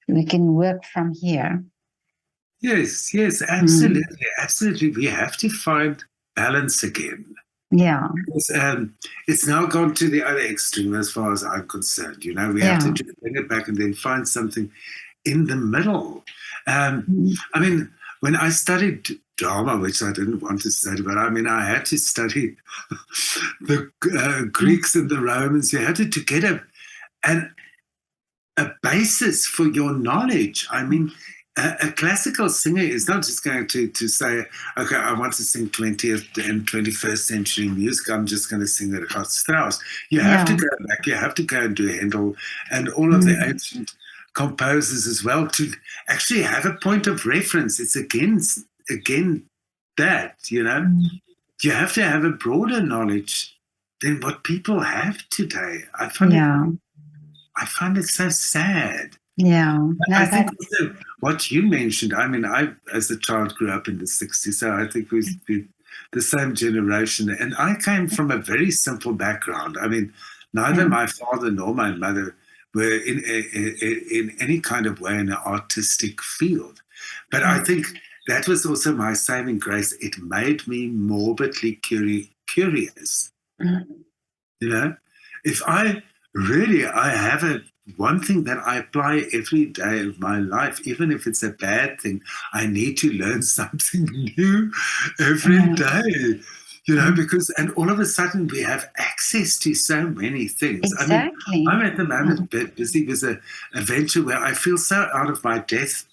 work from here. Yes, absolutely, absolutely. We have to find balance again. Yeah. Because, it's now gone to the other extreme as far as I'm concerned. You know, we have to just bring it back and then find something in the middle. I mean, when I studied drama, which I didn't want to study, but I mean, I had to study the Greeks and the Romans. You had to get a basis for your knowledge. I mean, a classical singer is not just going to say, okay, I want to sing 20th and 21st century music. I'm just going to sing the Richard Strauss. You have to go back. You have to go and do Handel and all of the ancient composers as well to actually have a point of reference. It's again that, you know, you have to have a broader knowledge than what people have today. I find it so sad. Yeah. I think also what you mentioned, I mean, I, as a child, grew up in the 60s, so I think we're the same generation. And I came from a very simple background. I mean, neither my father nor my mother were in any kind of way in an artistic field. But I think that was also my saving grace. It made me morbidly curious. You know, if I have one thing that I apply every day of my life, even if it's a bad thing, I need to learn something new every day. because, and all of a sudden we have access to so many things. Exactly. I'm at the moment busy with a venture where I feel so out of my depth,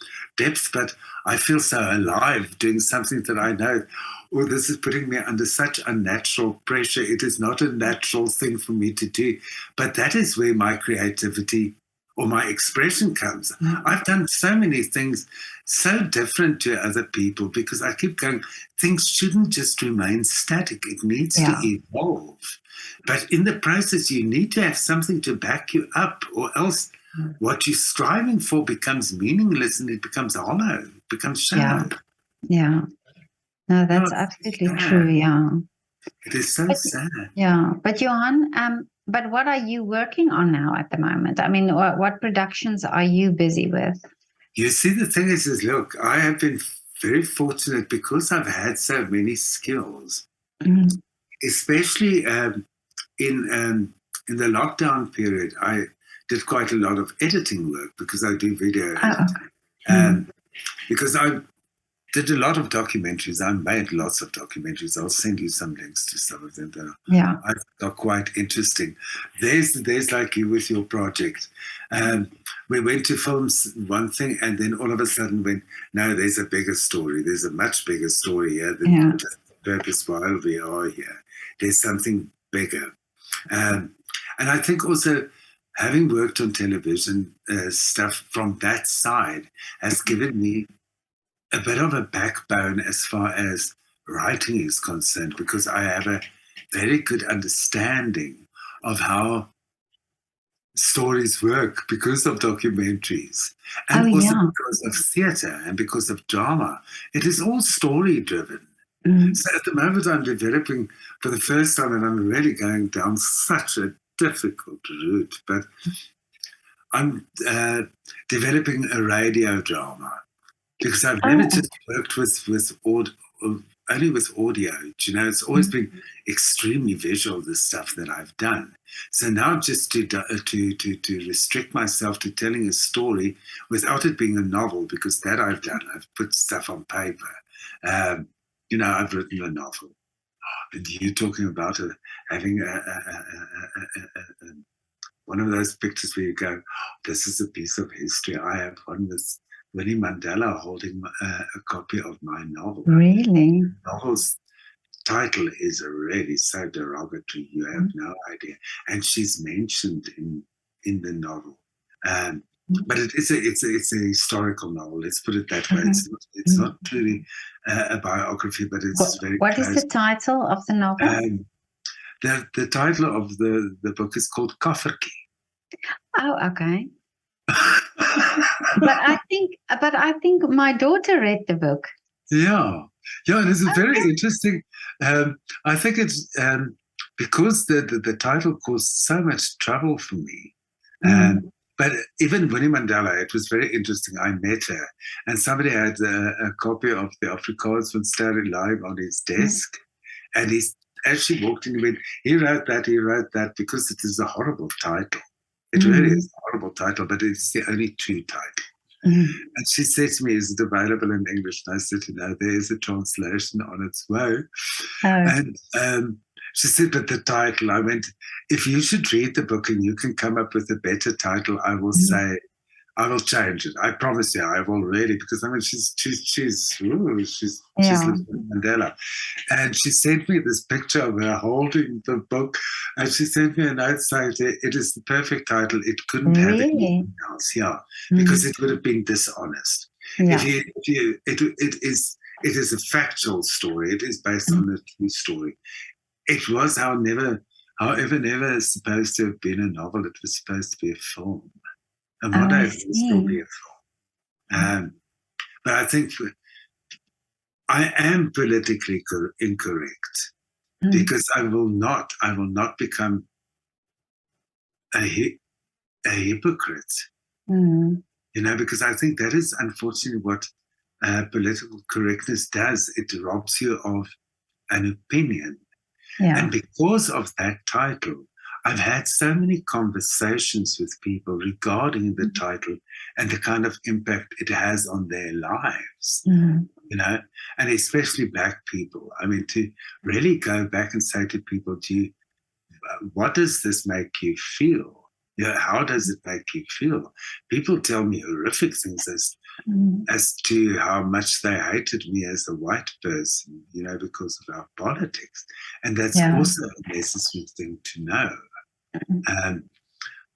but I feel so alive doing something that I know, this is putting me under such unnatural pressure. It is not a natural thing for me to do, but that is where my creativity or my expression comes. I've done so many things so different to other people because I keep going, things shouldn't just remain static. It needs to evolve. But in the process, you need to have something to back you up, or else what you're striving for becomes meaningless and it becomes hollow, it becomes shallow. Yeah. No, that's absolutely true. Yeah. It is so sad. Yeah. But Johan, but what are you working on now at the moment? I mean, what productions are you busy with? You see, the thing is look, I have been very fortunate because I've had so many skills, especially in the lockdown period. I did quite a lot of editing work because I do video editing. Because I did a lot of documentaries. I made lots of documentaries. I'll send you some links to some of them that are quite interesting. There's like you with your project. We went to film one thing and then all of a sudden went, no, there's a bigger story. There's a much bigger story here than just the purpose why we are here. There's something bigger. And I think also having worked on television stuff from that side has given me a bit of a backbone as far as writing is concerned, because I have a very good understanding of how stories work because of documentaries and also because of theatre and because of drama. It is all story driven. So at the moment I'm developing for the first time, and I'm really going down such a difficult route, but I'm developing a radio drama. Because I've never just worked only with audio. It's always been extremely visual, the stuff that I've done. So now just to restrict myself to telling a story without it being a novel, because that I've done. I've put stuff on paper. I've written a novel. And you're talking about having one of those pictures where you go, oh, this is a piece of history. I have one with Winnie Mandela holding a copy of my novel. Really? The novel's title is really so derogatory, you have no idea. And she's mentioned in the novel. But it's a historical novel, let's put it that way. It's not truly a biography, but it's very What close. Is the title of the novel? The title of the book is called Kaffertjie. Oh, okay. But I think my daughter read the book. Yeah, it is very interesting. I think it's because the title caused so much trouble for me. But even Winnie Mandela, it was very interesting. I met her, and somebody had a copy of the Afrikaans van Sterre lying on his desk, and as she walked in, he went, he wrote that because it is a horrible title. It really is a horrible title, but it's the only true title. And she said to me, is it available in English? And I said, there is a translation on its way. And she said, but the title, I went, if you should read the book and you can come up with a better title, I will say, I will change it. I promise you, I will really, because I mean, she's Mandela. And she sent me this picture of her holding the book, and she sent me a note saying it is the perfect title. It couldn't have anything else, because it would have been dishonest. It is a factual story. It is based on a true story. It was, however, never supposed to have been a novel. It was supposed to be a film. And one day it will still be a film. But I think I am politically incorrect because I will not become a hypocrite. Because I think that is unfortunately what political correctness does. It robs you of an opinion. And because of that title, I've had so many conversations with people regarding the title and the kind of impact it has on their lives, you know, and especially Black people. I mean, to really go back and say to people, what does this make you feel? You know, how does it make you feel? People tell me horrific things as to how much they hated me as a white person, you know, because of our politics. And that's also a necessary thing to know.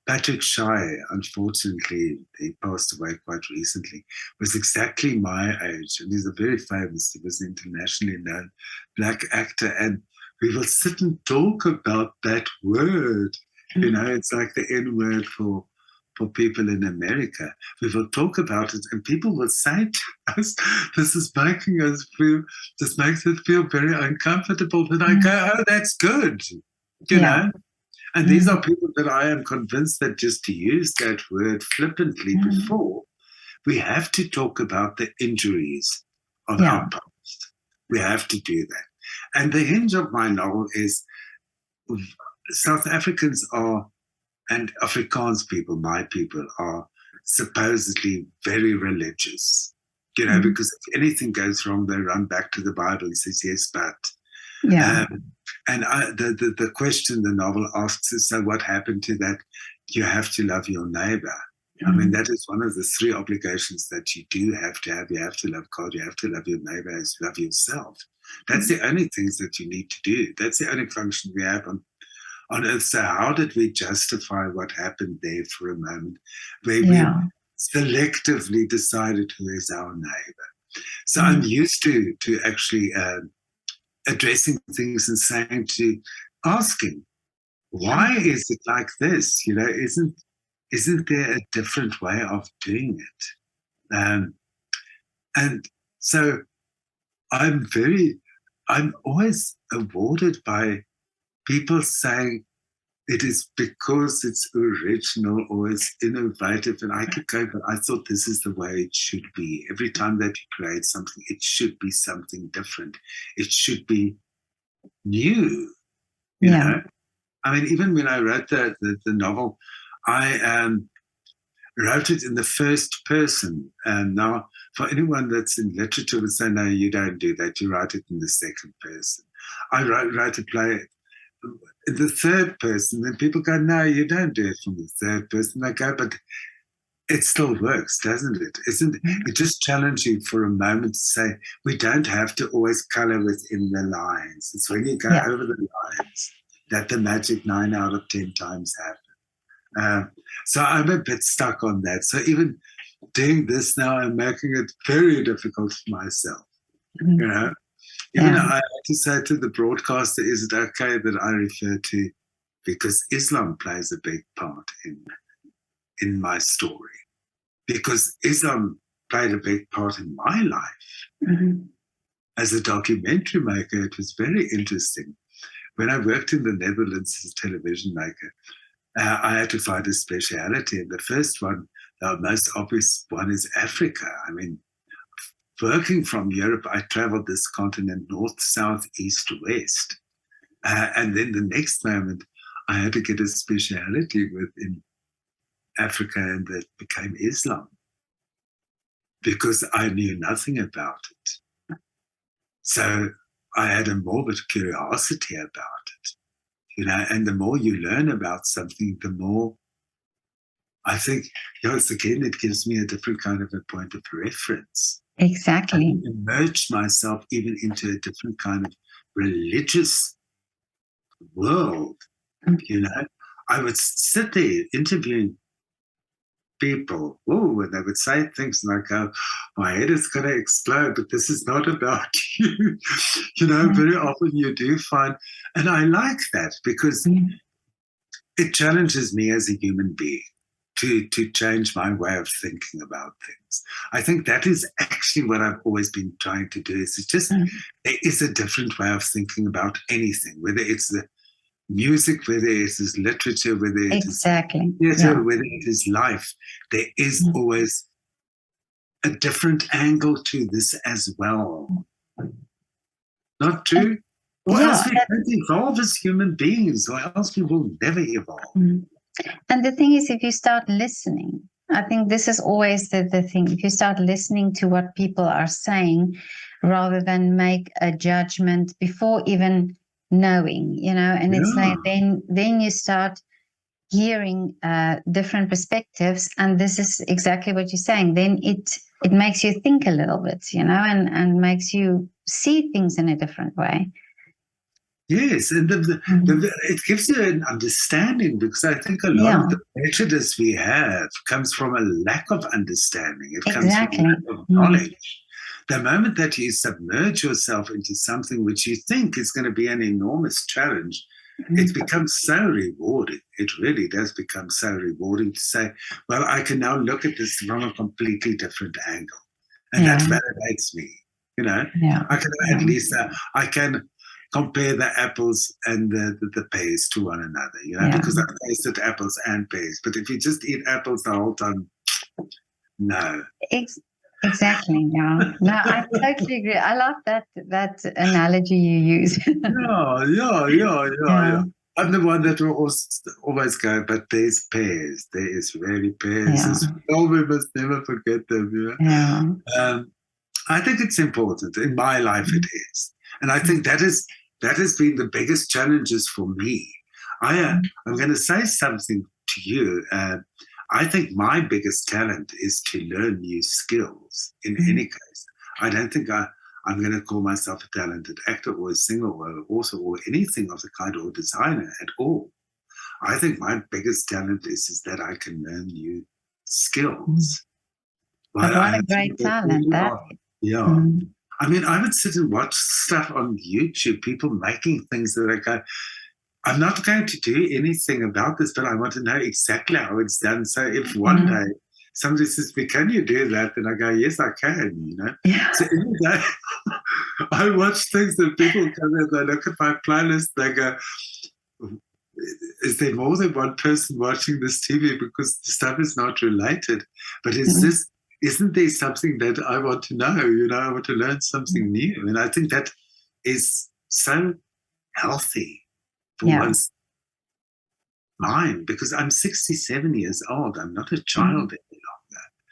Patrick Shire, unfortunately, he passed away quite recently, was exactly my age. And he's a very famous, he was an internationally known Black actor. And we will sit and talk about that word. You know, it's like the N word for people in America. We will talk about it, and people will say to us, this makes us feel very uncomfortable. And I go, oh, that's good, you know? And these are people that I am convinced that just to use that word flippantly before, we have to talk about the injuries of our past. We have to do that. And the hinge of my novel is South Africans are, and Afrikaans people, my people, are supposedly very religious, you know, because if anything goes wrong, they run back to the Bible and says, yes, but. And the question the novel asks is, so what happened to that? You have to love your neighbor. I mean, that is one of the 3 obligations that you do have to have. You have to love God, you have to love your neighbor as you love yourself. That's the only things that you need to do. That's the only function we have on earth. So how did we justify what happened there for a moment, where we selectively decided who is our neighbor? So I'm used to actually addressing things and asking, why is it like this? You know, isn't there a different way of doing it? And so I'm always awarded by people saying it is because it's original or it's innovative. And I keep going, but I thought this is the way it should be. Every time that you create something, it should be something different. It should be new, you know? I mean, even when I wrote the novel, I wrote it in the first person. And now, for anyone that's in literature would say, no, you don't do that. You write it in the second person. I write a play in the third person, and people go, no, you don't do it from the third person. I go, but it still works, doesn't it? Isn't it just challenging for a moment to say, we don't have to always color within the lines. It's when you go over the lines that the magic 9 out of 10 times happen. So I'm a bit stuck on that. So even doing this now, I'm making it very difficult for myself, you know? Even I had to say to the broadcaster, is it okay that I refer to, because Islam plays a big part in my story, because Islam played a big part in my life. As a documentary maker, it was very interesting. When I worked in the Netherlands as a television maker, I had to find a speciality. And the first one, the most obvious one, is Africa. I mean, working from Europe, I traveled this continent north, south, east, west. And then the next moment, I had to get a speciality within Africa, and that became Islam, because I knew nothing about it. So I had a morbid curiosity about it, you know, and the more you learn about something, the more I think, again, it gives me a different kind of a point of reference. Exactly. I immerse myself even into a different kind of religious world, you know. I would sit there interviewing people, and they would say things and I go, my head is going to explode, but this is not about you. You know, very often you do find, and I like that because it challenges me as a human being to change my way of thinking about things. I think that is actually what I've always been trying to do. Is it's just there is a different way of thinking about anything, whether it's the music, whether it is literature, whether it is theater, whether it is life. There is always a different angle to this as well. Not true? Or else we don't evolve as human beings, or else we will never evolve. And the thing is, if you start listening, I think this is always the thing. If you start listening to what people are saying, rather than make a judgment before even knowing, and it's like then you start hearing different perspectives, and this is exactly what you're saying. Then it makes you think a little bit, and makes you see things in a different way. Yes, and it gives you an understanding, because I think a lot of the prejudice we have comes from a lack of understanding. It comes from a lack of knowledge. The moment that you submerge yourself into something which you think is going to be an enormous challenge, it becomes so rewarding. It really does become so rewarding to say, well, I can now look at this from a completely different angle. And that validates me. I can at least, I can compare the apples and the pears to one another, because I've tasted apples and pears. But if you just eat apples the whole time, no. Exactly. Yeah. No, I totally agree. I love that analogy you use. Yeah. I'm the one that will always go, but there's pears. There is really pears. Oh, we must never forget them. I think it's important. In my life, it is. And I think that has been the biggest challenges for me. I'm going to say something to you. I think my biggest talent is to learn new skills in any case. I don't think I'm going to call myself a talented actor or a singer or anything of the kind, or a designer at all. I think my biggest talent is that I can learn new skills. But what a great talent that is. Yeah. I mean, I would sit and watch stuff on YouTube, people making things that I go, I'm not going to do anything about this, but I want to know exactly how it's done. So if one day somebody says, can you do that? Then I go, yes, I can, So every day I watch things that people come in, they look at my playlist, they go, is there more than one person watching this TV? Because the stuff is not related. But isn't there something that I want to know? I want to learn something new. And I think that is so healthy for one's mind, because I'm 67 years old. I'm not a child any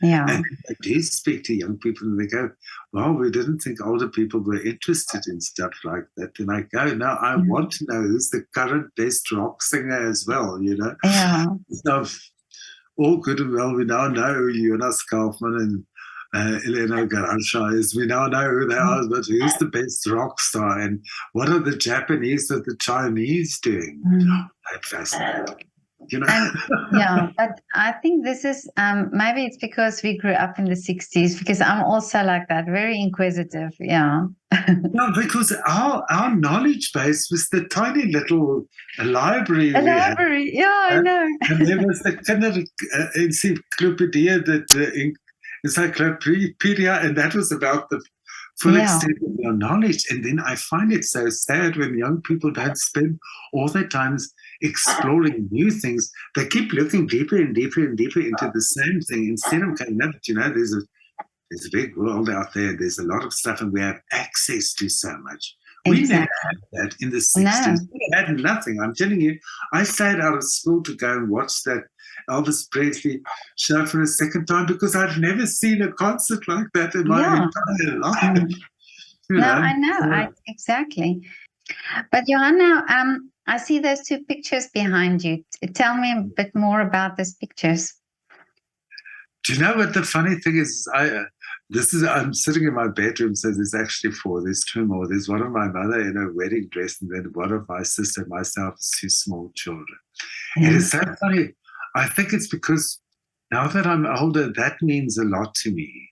longer. And I do speak to young people and they go, well, we didn't think older people were interested in stuff like that. And I go, no, I want to know who's the current best rock singer as well, So all good and well, we now know Jonas Kaufman and Elena Garansha is. We now know who they are, but who's the best rock star, and what are the Japanese or the Chinese doing? I'm fascinated. But I think this is maybe it's because we grew up in the 60s, because I'm also like that, very inquisitive. No, because our knowledge base was the tiny little library. I know. And there was the kind of encyclopedia, encyclopedia, and that was about the full extent of your knowledge. And then I find it so sad when young people don't spend all their time exploring new things. They keep looking deeper and deeper and deeper into the same thing, instead of going, there's a big world out there. There's a lot of stuff, and we have access to so much. We never had that in the 60s. We had nothing. I'm telling you, I stayed out of school to go and watch that Elvis Presley show for a second time, because I've never seen a concert like that in my entire life. I know. Exactly. But Johanna, I see those two pictures behind you. Tell me a bit more about these pictures. Do you know what the funny thing is? I'm sitting in my bedroom, so there's actually four. There's two more. There's one of my mother in a wedding dress, and then one of my sister and myself as two small children. It is so funny. I think it's because now that I'm older, that means a lot to me.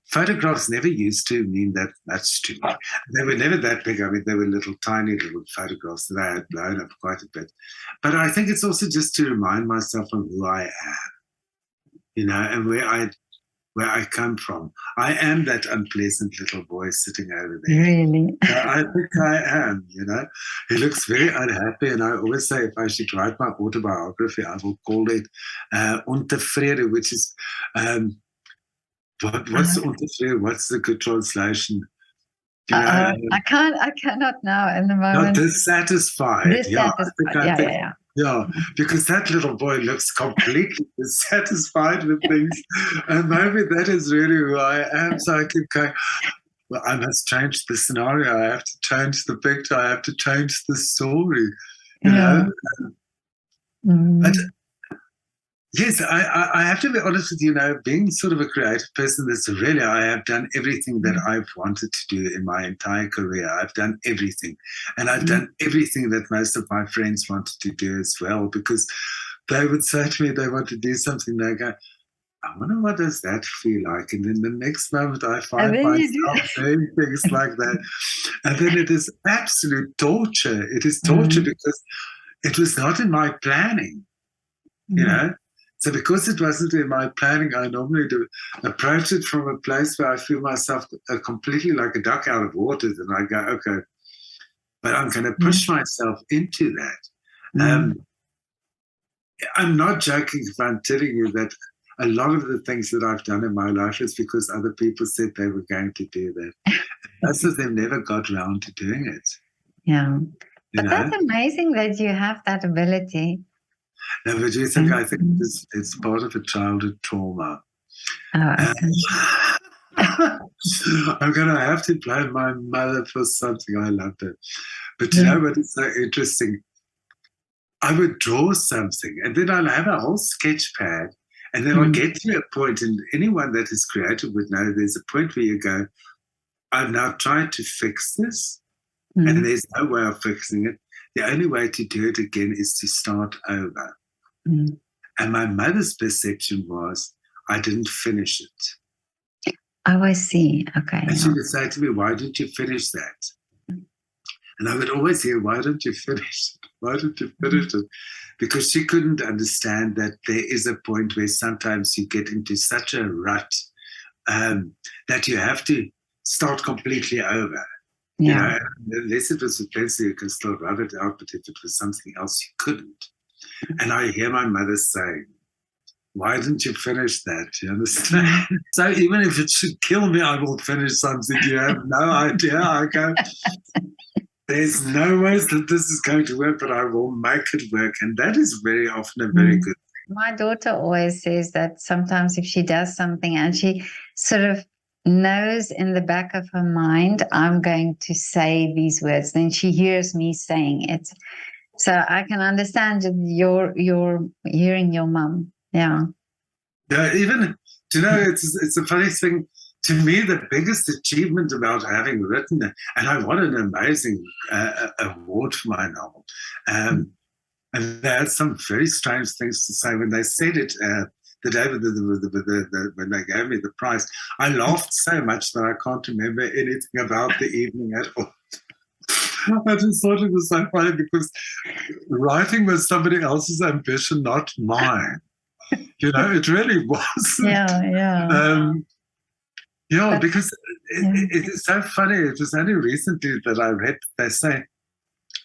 Photographs never used to mean that much to me. They were never that big. I mean, they were tiny little photographs that I had blown up quite a bit. But I think it's also just to remind myself of who I am, and where I come from. I am that unpleasant little boy sitting over there. Really? I think I am, He looks very unhappy, and I always say if I should write my autobiography, I will call it Untevrede, which is, what's Untevrede? What's the good translation? I cannot now in the moment. Not dissatisfied. Dissatisfied. Yeah, because that little boy looks completely dissatisfied with things. And maybe that is really who I am. So I keep going, well, I must change the scenario. I have to change the picture. I have to change the story, you know? But yes, I have to be honest with you, being sort of a creative person, I have done everything that I've wanted to do in my entire career. I've done everything. And I've done everything that most of my friends wanted to do as well, because they would say to me, they want to do something. They go, I wonder what does that feel like? And then the next moment I find myself doing things like that. And then it is absolute torture. It is torture because it was not in my planning, you know? So because it wasn't in my planning, I normally approach it from a place where I feel myself completely like a duck out of water. And I go, okay, but I'm going to push myself into that. I'm not joking if I'm telling you that a lot of the things that I've done in my life is because other people said they were going to do that. Most of them never got around to doing it. Yeah. But that's amazing that you have that ability. No, but you think, I think it's part of a childhood trauma. Oh, I'm going to have to blame my mother for something. I loved it. But you know what is so interesting? I would draw something and then I'll have a whole sketch pad. And then I'll get to a point, and anyone that is creative would know there's a point where you go, I've now tried to fix this, and there's no way of fixing it. The only way to do it again is to start over. And my mother's perception was I didn't finish it. Oh, I see. Okay. And she would say to me, why didn't you finish that? And I would always hear, why don't you finish it? Why don't you finish it? Because she couldn't understand that there is a point where sometimes you get into such a rut that you have to start completely over. Yeah. You know, unless it was a pencil, you can still rub it out, but if it was something else, you couldn't. And I hear my mother saying, why didn't you finish that? You understand? So even if it should kill me, I will finish something. You have no idea. I go, there's no ways that this is going to work, but I will make it work. And that is very often a very good thing. My daughter always says that sometimes if she does something and she sort of knows in the back of her mind, I'm going to say these words, then she hears me saying it. So I can understand you're hearing your mum. Yeah. Yeah, even, it's a funny thing. To me, the biggest achievement about having written it, and I won an amazing award for my novel. And they had some very strange things to say when they said it the day when they gave me the prize. I laughed so much that I can't remember anything about the evening at all. I just thought it was so funny because writing was somebody else's ambition, not mine. It really was. Yeah. Because it is so funny. It was only recently that I read, they say,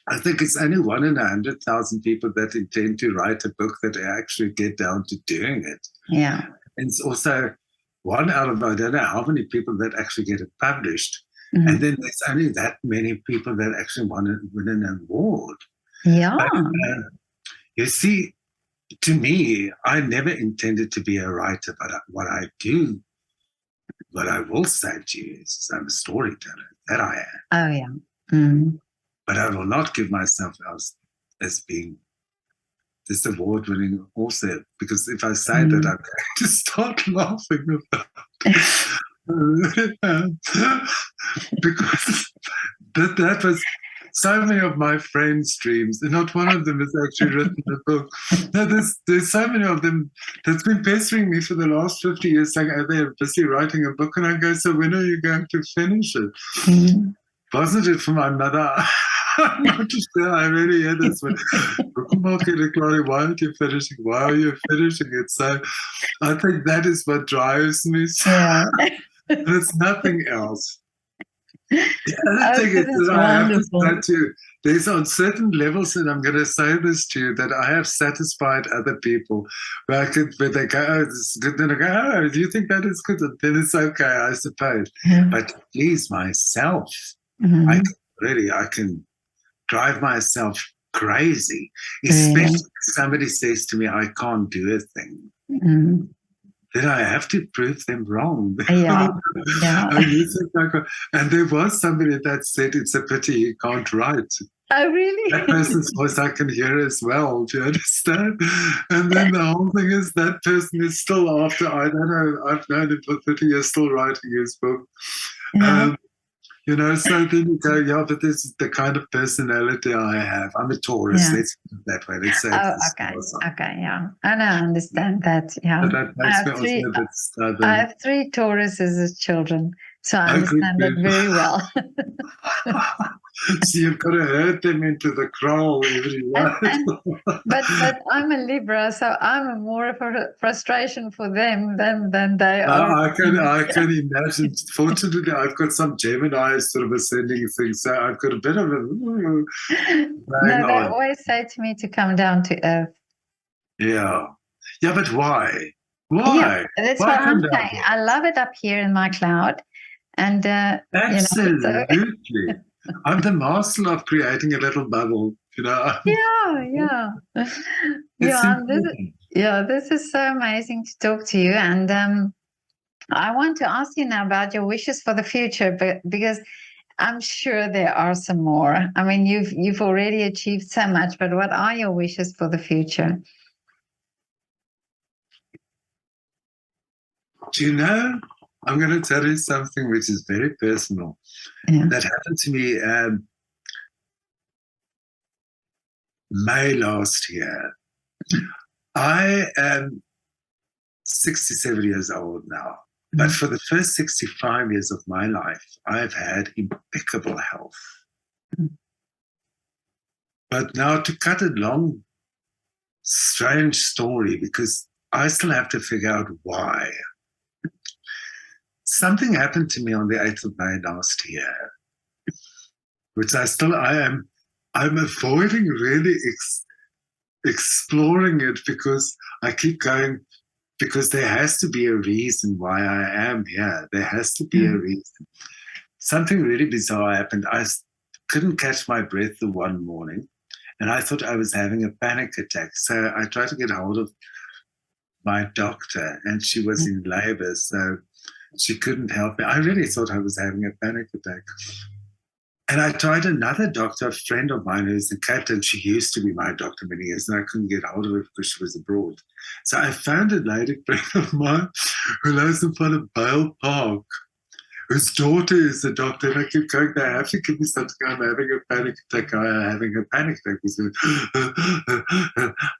I think it's only 1 in 100,000 people that intend to write a book that actually get down to doing it. Yeah. And it's also 1 out of, I don't know how many people that actually get it published. And then there's only that many people that actually win an award. Yeah. But, you see, to me, I never intended to be a writer, but what I will say to you is I'm a storyteller. That I am. Oh, yeah. But I will not give myself as being this award-winning author, because if I say that, I'm going to start laughing about because that was so many of my friends' dreams, and not one of them has actually written a book. No, there's so many of them that's been pestering me for the last 50 years, saying, oh, they're busy writing a book. And I go, so when are you going to finish it? Wasn't it for my mother? I'm not sure. I really hear this one. Why aren't you finishing? Why are you finishing it? So I think that is what drives me. Yeah. It's nothing else. The other Oh, thing is this is that I have to wonderful. say too, there's on certain levels, and I'm going to say this to you, that I have satisfied other people where they go, oh, this is good. Then I go, oh, do you think that is good? And then it's okay, I suppose. Yeah. But to please myself, Mhm. I can drive myself crazy, especially Really. if somebody says to me, I can't do a thing. Mhm. Then I have to prove them wrong. Yeah. Yeah. And, and there was somebody that said, it's a pity you can't write. Oh, That really? person's voice I can hear as well. Do you understand? And then the whole thing is that person is still, after, I don't know, I've known him for 30 years, still writing his book. Yeah. So then you go, yeah, but this is the kind of personality I have. I'm a Taurus, Yeah. let's put it that way. Let's say it's Oh, the okay. star sign. Okay. Yeah. And I understand that. Yeah. But that I makes have me also three. a bit I stubborn. have three Tauruses as children, so I Oh, good, understand that good. very well. So you've got to herd them into the kraal every night. And but I'm a Libra, so I'm more of a frustration for them than they are. I can imagine. Fortunately, I've got some Gemini sort of ascending things, so I've got a bit of a going No, they on. always say to me to come down to earth. Yeah, yeah, but why? Yeah, Why? that's Why what I'm come down saying. to I love it up here in my cloud, and so Absolutely. I'm the master of creating a little bubble. yeah. It's Yeah. important. This is so amazing to talk to you, and I want to ask you now about your wishes for the future, but because I'm sure there are some more. I mean, you've already achieved so much, but what are your wishes for the future? Do you know? I'm going to tell you something which is very personal. Yeah. That happened to me May last year. I am 67 years old now. But for the first 65 years of my life, I've had impeccable health. But now, to cut a long, strange story, because I still have to figure out why. Something happened to me on the 8th of May last year, which I'm avoiding really exploring it, because I keep going, because there has to be a reason why I am here. There has to be a reason. Something really bizarre happened. I couldn't catch my breath the one morning, and I thought I was having a panic attack. So I tried to get hold of my doctor, and she was in labor, so she couldn't help me. I really thought I was having a panic attack. And I tried another doctor, a friend of mine who's the captain. She used to be my doctor many years, and I couldn't get hold of her because she was abroad. So I found a lady friend of mine who lives in front of Bale Park, whose daughter is a doctor. And I keep going, they have to give me something. I'm having a panic attack. I'm having a panic attack.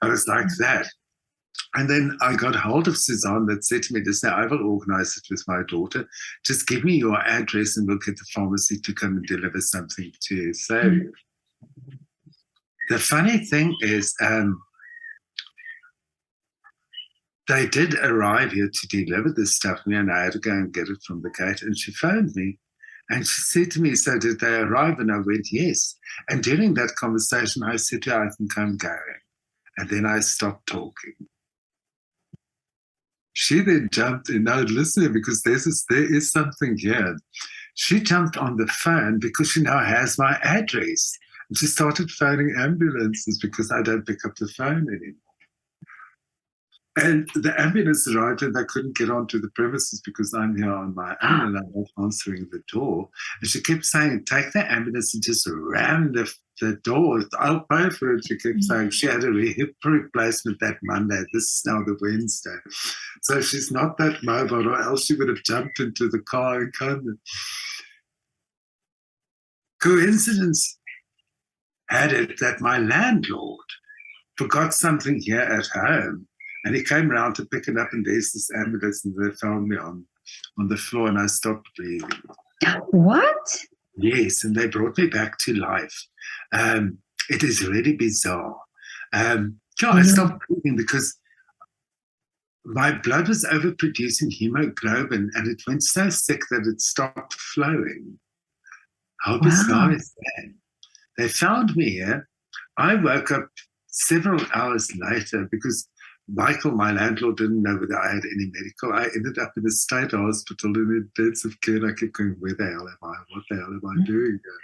I was like that. And then I got hold of Suzanne that said to me, "Listen, I will organize it with my daughter. Just give me your address and we'll get the pharmacy to come and deliver something to save you." The funny thing is, they did arrive here to deliver this stuff, and I had to go and get it from the gate. And she phoned me and she said to me, "So did they arrive?" And I went, "Yes." And during that conversation, I said to her, "I think I'm going." And then I stopped talking. She then jumped in. Now listen, because there is something here. She jumped on the phone because she now has my address. And she started phoning ambulances because I don't pick up the phone anymore. And the ambulance arrived and they couldn't get onto the premises because I'm here on my own and I'm not answering the door. And she kept saying, "Take the ambulance and just ram the door. I'll pay for it." She kept saying she had a hip replacement that Monday. This is now the Wednesday. So she's not that mobile, or else she would have jumped into the car and come. Coincidence had it that my landlord forgot something here at home, and he came round to pick it up, and there's this ambulance, and they found me on the floor, and I stopped breathing. What? Yes, and they brought me back to life. It is really bizarre. I stopped breathing because my blood was overproducing hemoglobin, and it went so sick that it stopped flowing. How Wow. bizarre is that? They found me here. I woke up several hours later because Michael, my landlord, didn't know whether I had any medical. I ended up in a state hospital in intensive care. And I kept going, where the hell am I? What the hell am I doing here?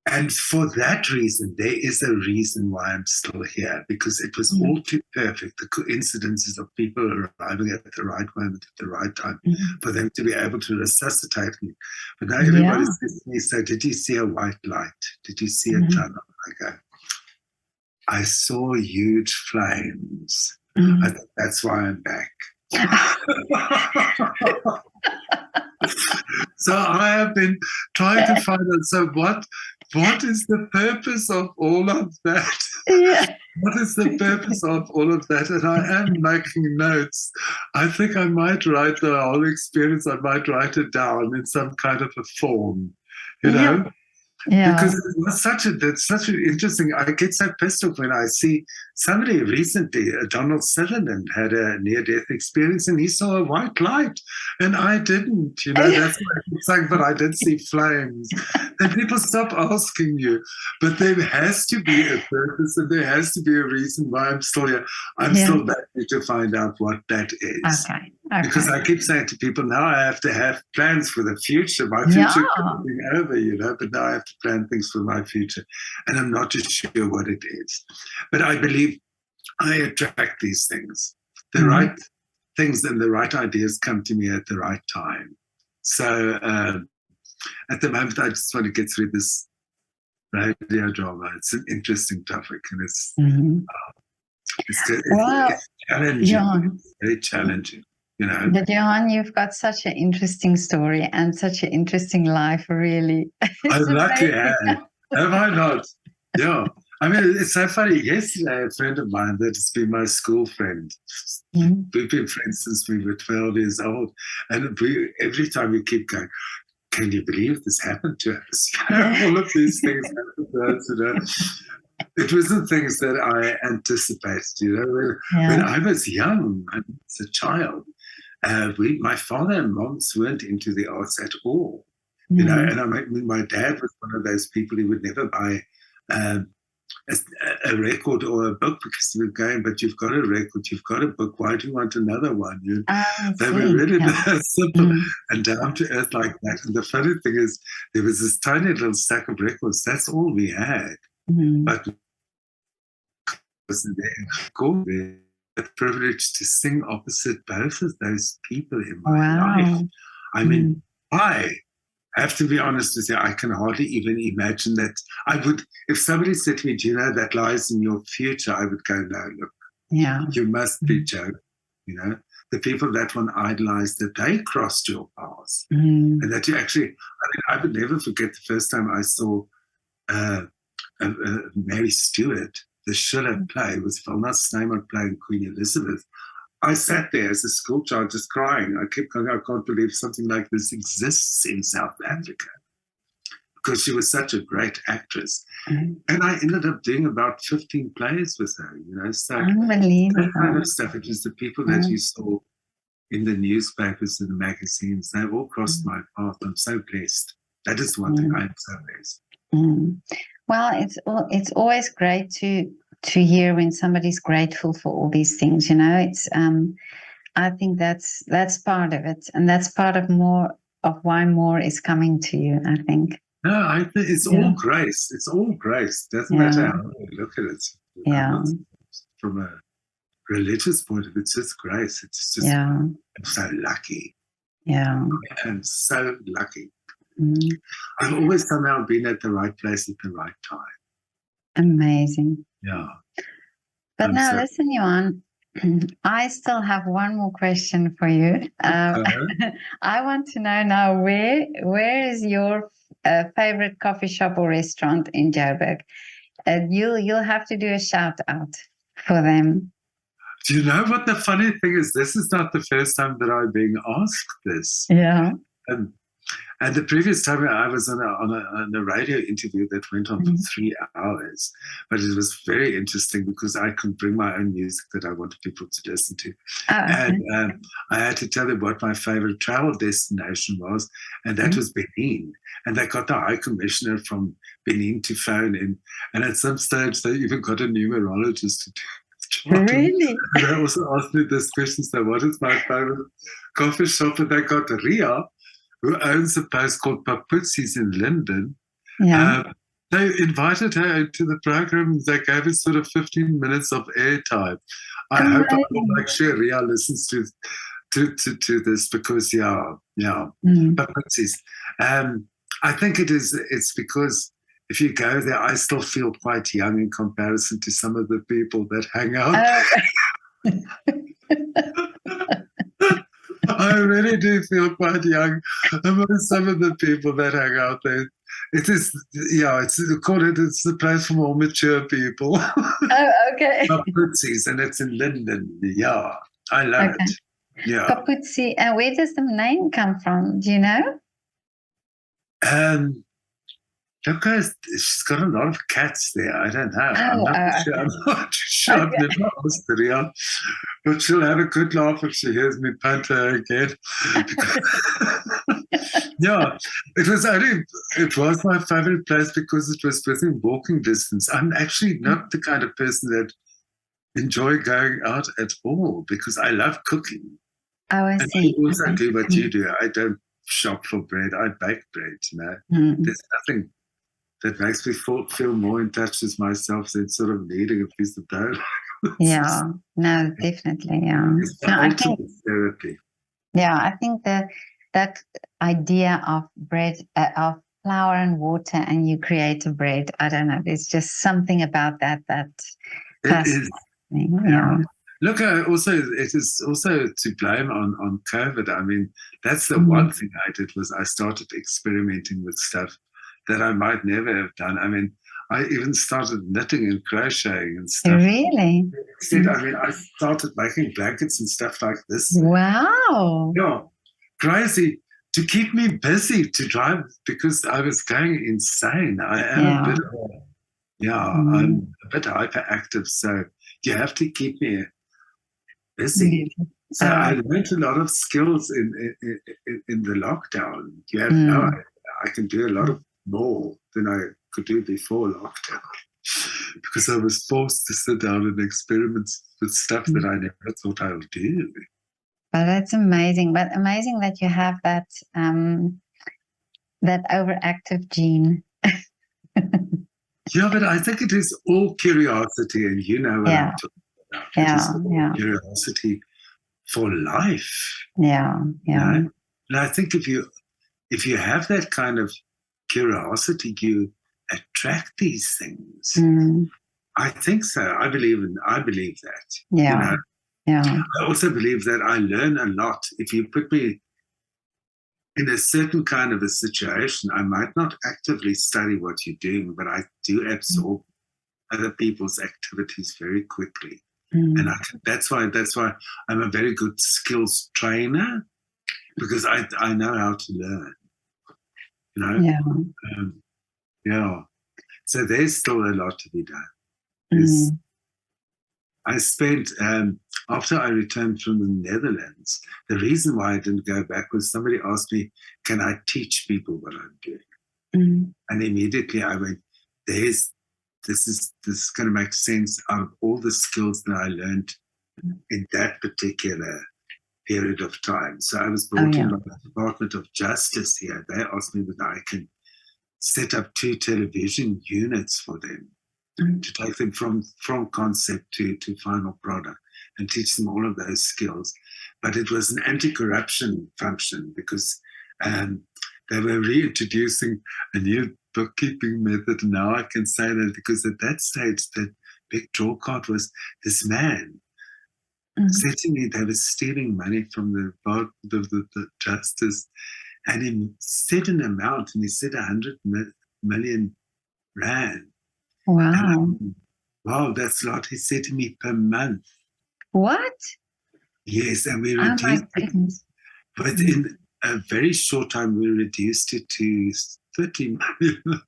And for that reason, there is a reason why I'm still here, because it was all too perfect. The coincidences of people arriving at the right moment, at the right time, for them to be able to resuscitate me. But now everybody says to me, so did you see a white light? Did you see a tunnel? I go, I saw huge flames. I think that's why I'm back. So I have been trying to find out, so what is the purpose of all of that? Yeah. What is the purpose of all of that? And I am making notes. I think I might write the whole experience. I might write it down in some kind of a form, you know? Because it's such an interesting. I get so pissed off when I see somebody recently, Donald Sutherland, had a near-death experience, and he saw a white light, and I didn't. You know, that's why I keep saying, but I did see flames. And people stop asking you, but there has to be a purpose, and there has to be a reason why I'm still here. I'm still back to find out what that is. Okay. Because I keep saying to people, now I have to have plans for the future. My future is coming over, you know, but now I have to plan things for my future. And I'm not just sure what it is. But I believe I attract these things. The right things and the right ideas come to me at the right time. So at the moment, I just want to get through this radio drama. It's an interesting topic, and it's challenging. Johan. It's very challenging. You know? But Johan, you've got such an interesting story and such an interesting life, really. I'm lucky, have I not? Yeah. I mean, it's so funny. Yesterday, a friend of mine that has been my school friend, we've been friends since we were 12 years old. And every time we keep going, can you believe this happened to us? All of these things happened to us. You know? It wasn't things that I anticipated. You know, when I was young, I was a child, my father and moms weren't into the arts at all. You know, and my dad was one of those people who would never buy a record or a book because he was going, but you've got a record, you've got a book, why do you want another one? They were really simple and down to earth like that. And the funny thing is, there was this tiny little stack of records, that's all we had. But wasn't there the privilege to sing opposite both of those people in my life. I mean, I have to be honest with you, I can hardly even imagine that I would, if somebody said to me, do you know that lies in your future? I would go, no, look, you must be joking, you know? The people that one idolized, that they crossed your paths. And that you actually, I mean, I would never forget the first time I saw Mary Stuart, the Schiller play with Vilna Sneyman playing Queen Elizabeth. I sat there as a school child just crying. I kept going, I can't believe something like this exists in South Africa, because she was such a great actress. And I ended up doing about 15 plays with her, you know, so that kind of stuff. It was the people that you saw in the newspapers and the magazines, they all crossed my path. I'm so blessed. That is one thing, I'm so blessed. Well, it's always great to hear when somebody's grateful for all these things. You know, it's I think that's part of it, and that's part of why more is coming to you, I think. No, I think it's all grace. It's all grace. Doesn't matter how you look at it. From a religious point of view, it's just grace. It's just I'm so lucky. I am so lucky. I've always somehow been at the right place at the right time. Amazing. Yeah. But now listen, Johan, I still have one more question for you. I want to know now, where is your favorite coffee shop or restaurant in Joburg? You'll have to do a shout out for them. Do you know what the funny thing is? This is not the first time that I'm being asked this. Yeah. And the previous time I was on a radio interview that went on for 3 hours, but it was very interesting because I could bring my own music that I wanted people to listen to. And I had to tell them what my favorite travel destination was, and that was Benin. And they got the High Commissioner from Benin to phone in. And at some stage, they even got a numerologist to do it. Really? And they also asked me this question, so what is my favorite coffee shop? And they got Ria, who owns a place called Paputsi's in London. They invited her into the program. They gave her sort of 15 minutes of airtime. I hope I will make sure Ria listens to this because, Paputsi's. I think it's because if you go there, I still feel quite young in comparison to some of the people that hang out. I really do feel quite young among some of the people that hang out there. It is, it's the place for more mature people. Okay. Paputsi's, and it's in London. Yeah, I love it. Yeah. Kaffertjie. And where does the name come from? Do you know? Look, she's got a lot of cats there. I don't know. I'm not too sure. I've never asked her, but she'll have a good laugh if she hears me punt her again. It was my favorite place because it was within walking distance. I'm actually not the kind of person that enjoy going out at all because I love cooking. Oh, I see. I also do what you do. I don't shop for bread. I bake bread, There's nothing that makes me feel more in touch with myself than sort of needing a piece of dough. No, definitely, It's the ultimate therapy. Yeah, I think that idea of bread, of flour and water, and you create a bread, I don't know, there's just something about that it is. Look, it is also to blame on COVID. I mean, that's the one thing I did was I started experimenting with stuff that I might never have done. I mean, I even started knitting and crocheting and stuff. Really? I started making blankets and stuff like this. Wow. Yeah, crazy to keep me busy to drive because I was going insane. I am I'm a bit hyperactive, so you have to keep me busy. So I learned a lot of skills in the lockdown. You have no idea. I can do a lot of more than I could do before lockdown because I was forced to sit down and experiment with stuff that I never thought I would do. Well, that's amazing. But amazing that you have that that overactive gene. Yeah, but I think it is all curiosity, and you know what I'm talking about. It is all curiosity for life. And I think if you have that kind of curiosity, you attract these things. I think so. I believe that. I also believe that I learn a lot. If you put me in a certain kind of a situation, I might not actively study what you're doing, but I do absorb other people's activities very quickly. And that's why I'm a very good skills trainer because I know how to learn. So there's still a lot to be done. I spent, after I returned from the Netherlands, the reason why I didn't go back was somebody asked me, can I teach people what I'm doing? And immediately I went, this is going to make sense out of all the skills that I learned in that particular period of time. So I was brought in by the Department of Justice here. They asked me whether I can set up 2 television units for them to take them from concept to final product and teach them all of those skills. But it was an anti-corruption function because they were reintroducing a new bookkeeping method. Now I can say that because at that stage, the big draw card was this man said to me they were stealing money from the justice, and he said an amount, and he said 100 million rand. Wow. Wow, that's a lot. He said to me per month. What? Yes, and we reduced it within a very short time, we reduced it to 30 million.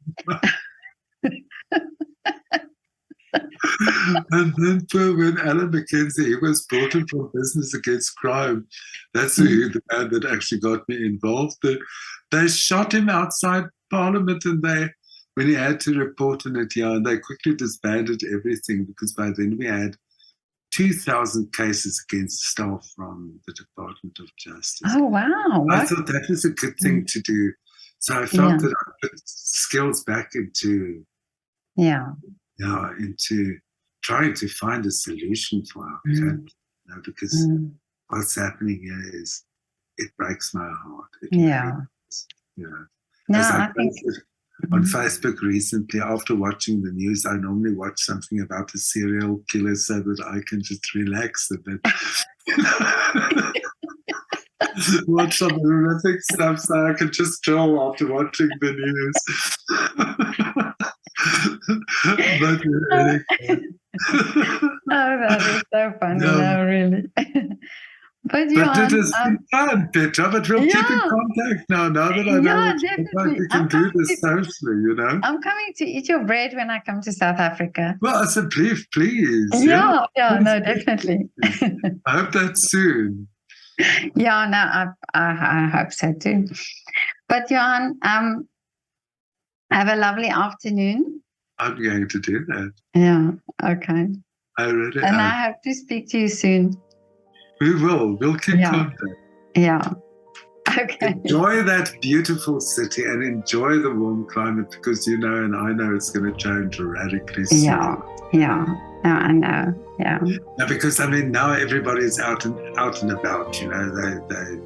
And then when Alan McKenzie, he was brought in from Business Against Crime. That's the man that actually got me involved. They shot him outside Parliament, and when he had to report on it, and they quickly disbanded everything, because by then we had 2,000 cases against staff from the Department of Justice. Oh, wow. I thought that was a good thing to do. So I felt that I put skills back into trying to find a solution for our country. Because what's happening here it breaks my heart. As I posted on Facebook recently, after watching the news, I normally watch something about a serial killer so that I can just relax a bit. Watch some horrific stuff so I can just chill after watching the news. But really, that is so funny, really. But it has been fun, Petra, but we'll keep in contact now that I know we can do this socially, I'm coming to eat your bread when I come to South Africa. Well, I said, please. No, definitely. I hope that's soon. I hope so too. But Johan, have a lovely afternoon. I'm going to do that. Yeah, okay. I hope to speak to you soon. We will. We'll keep contact. Yeah. Okay. Enjoy that beautiful city and enjoy the warm climate, because and I know it's going to change radically soon. Yeah. No, I know. Yeah. No, because now everybody's out and about. They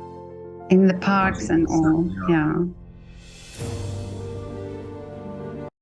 in the parks and all.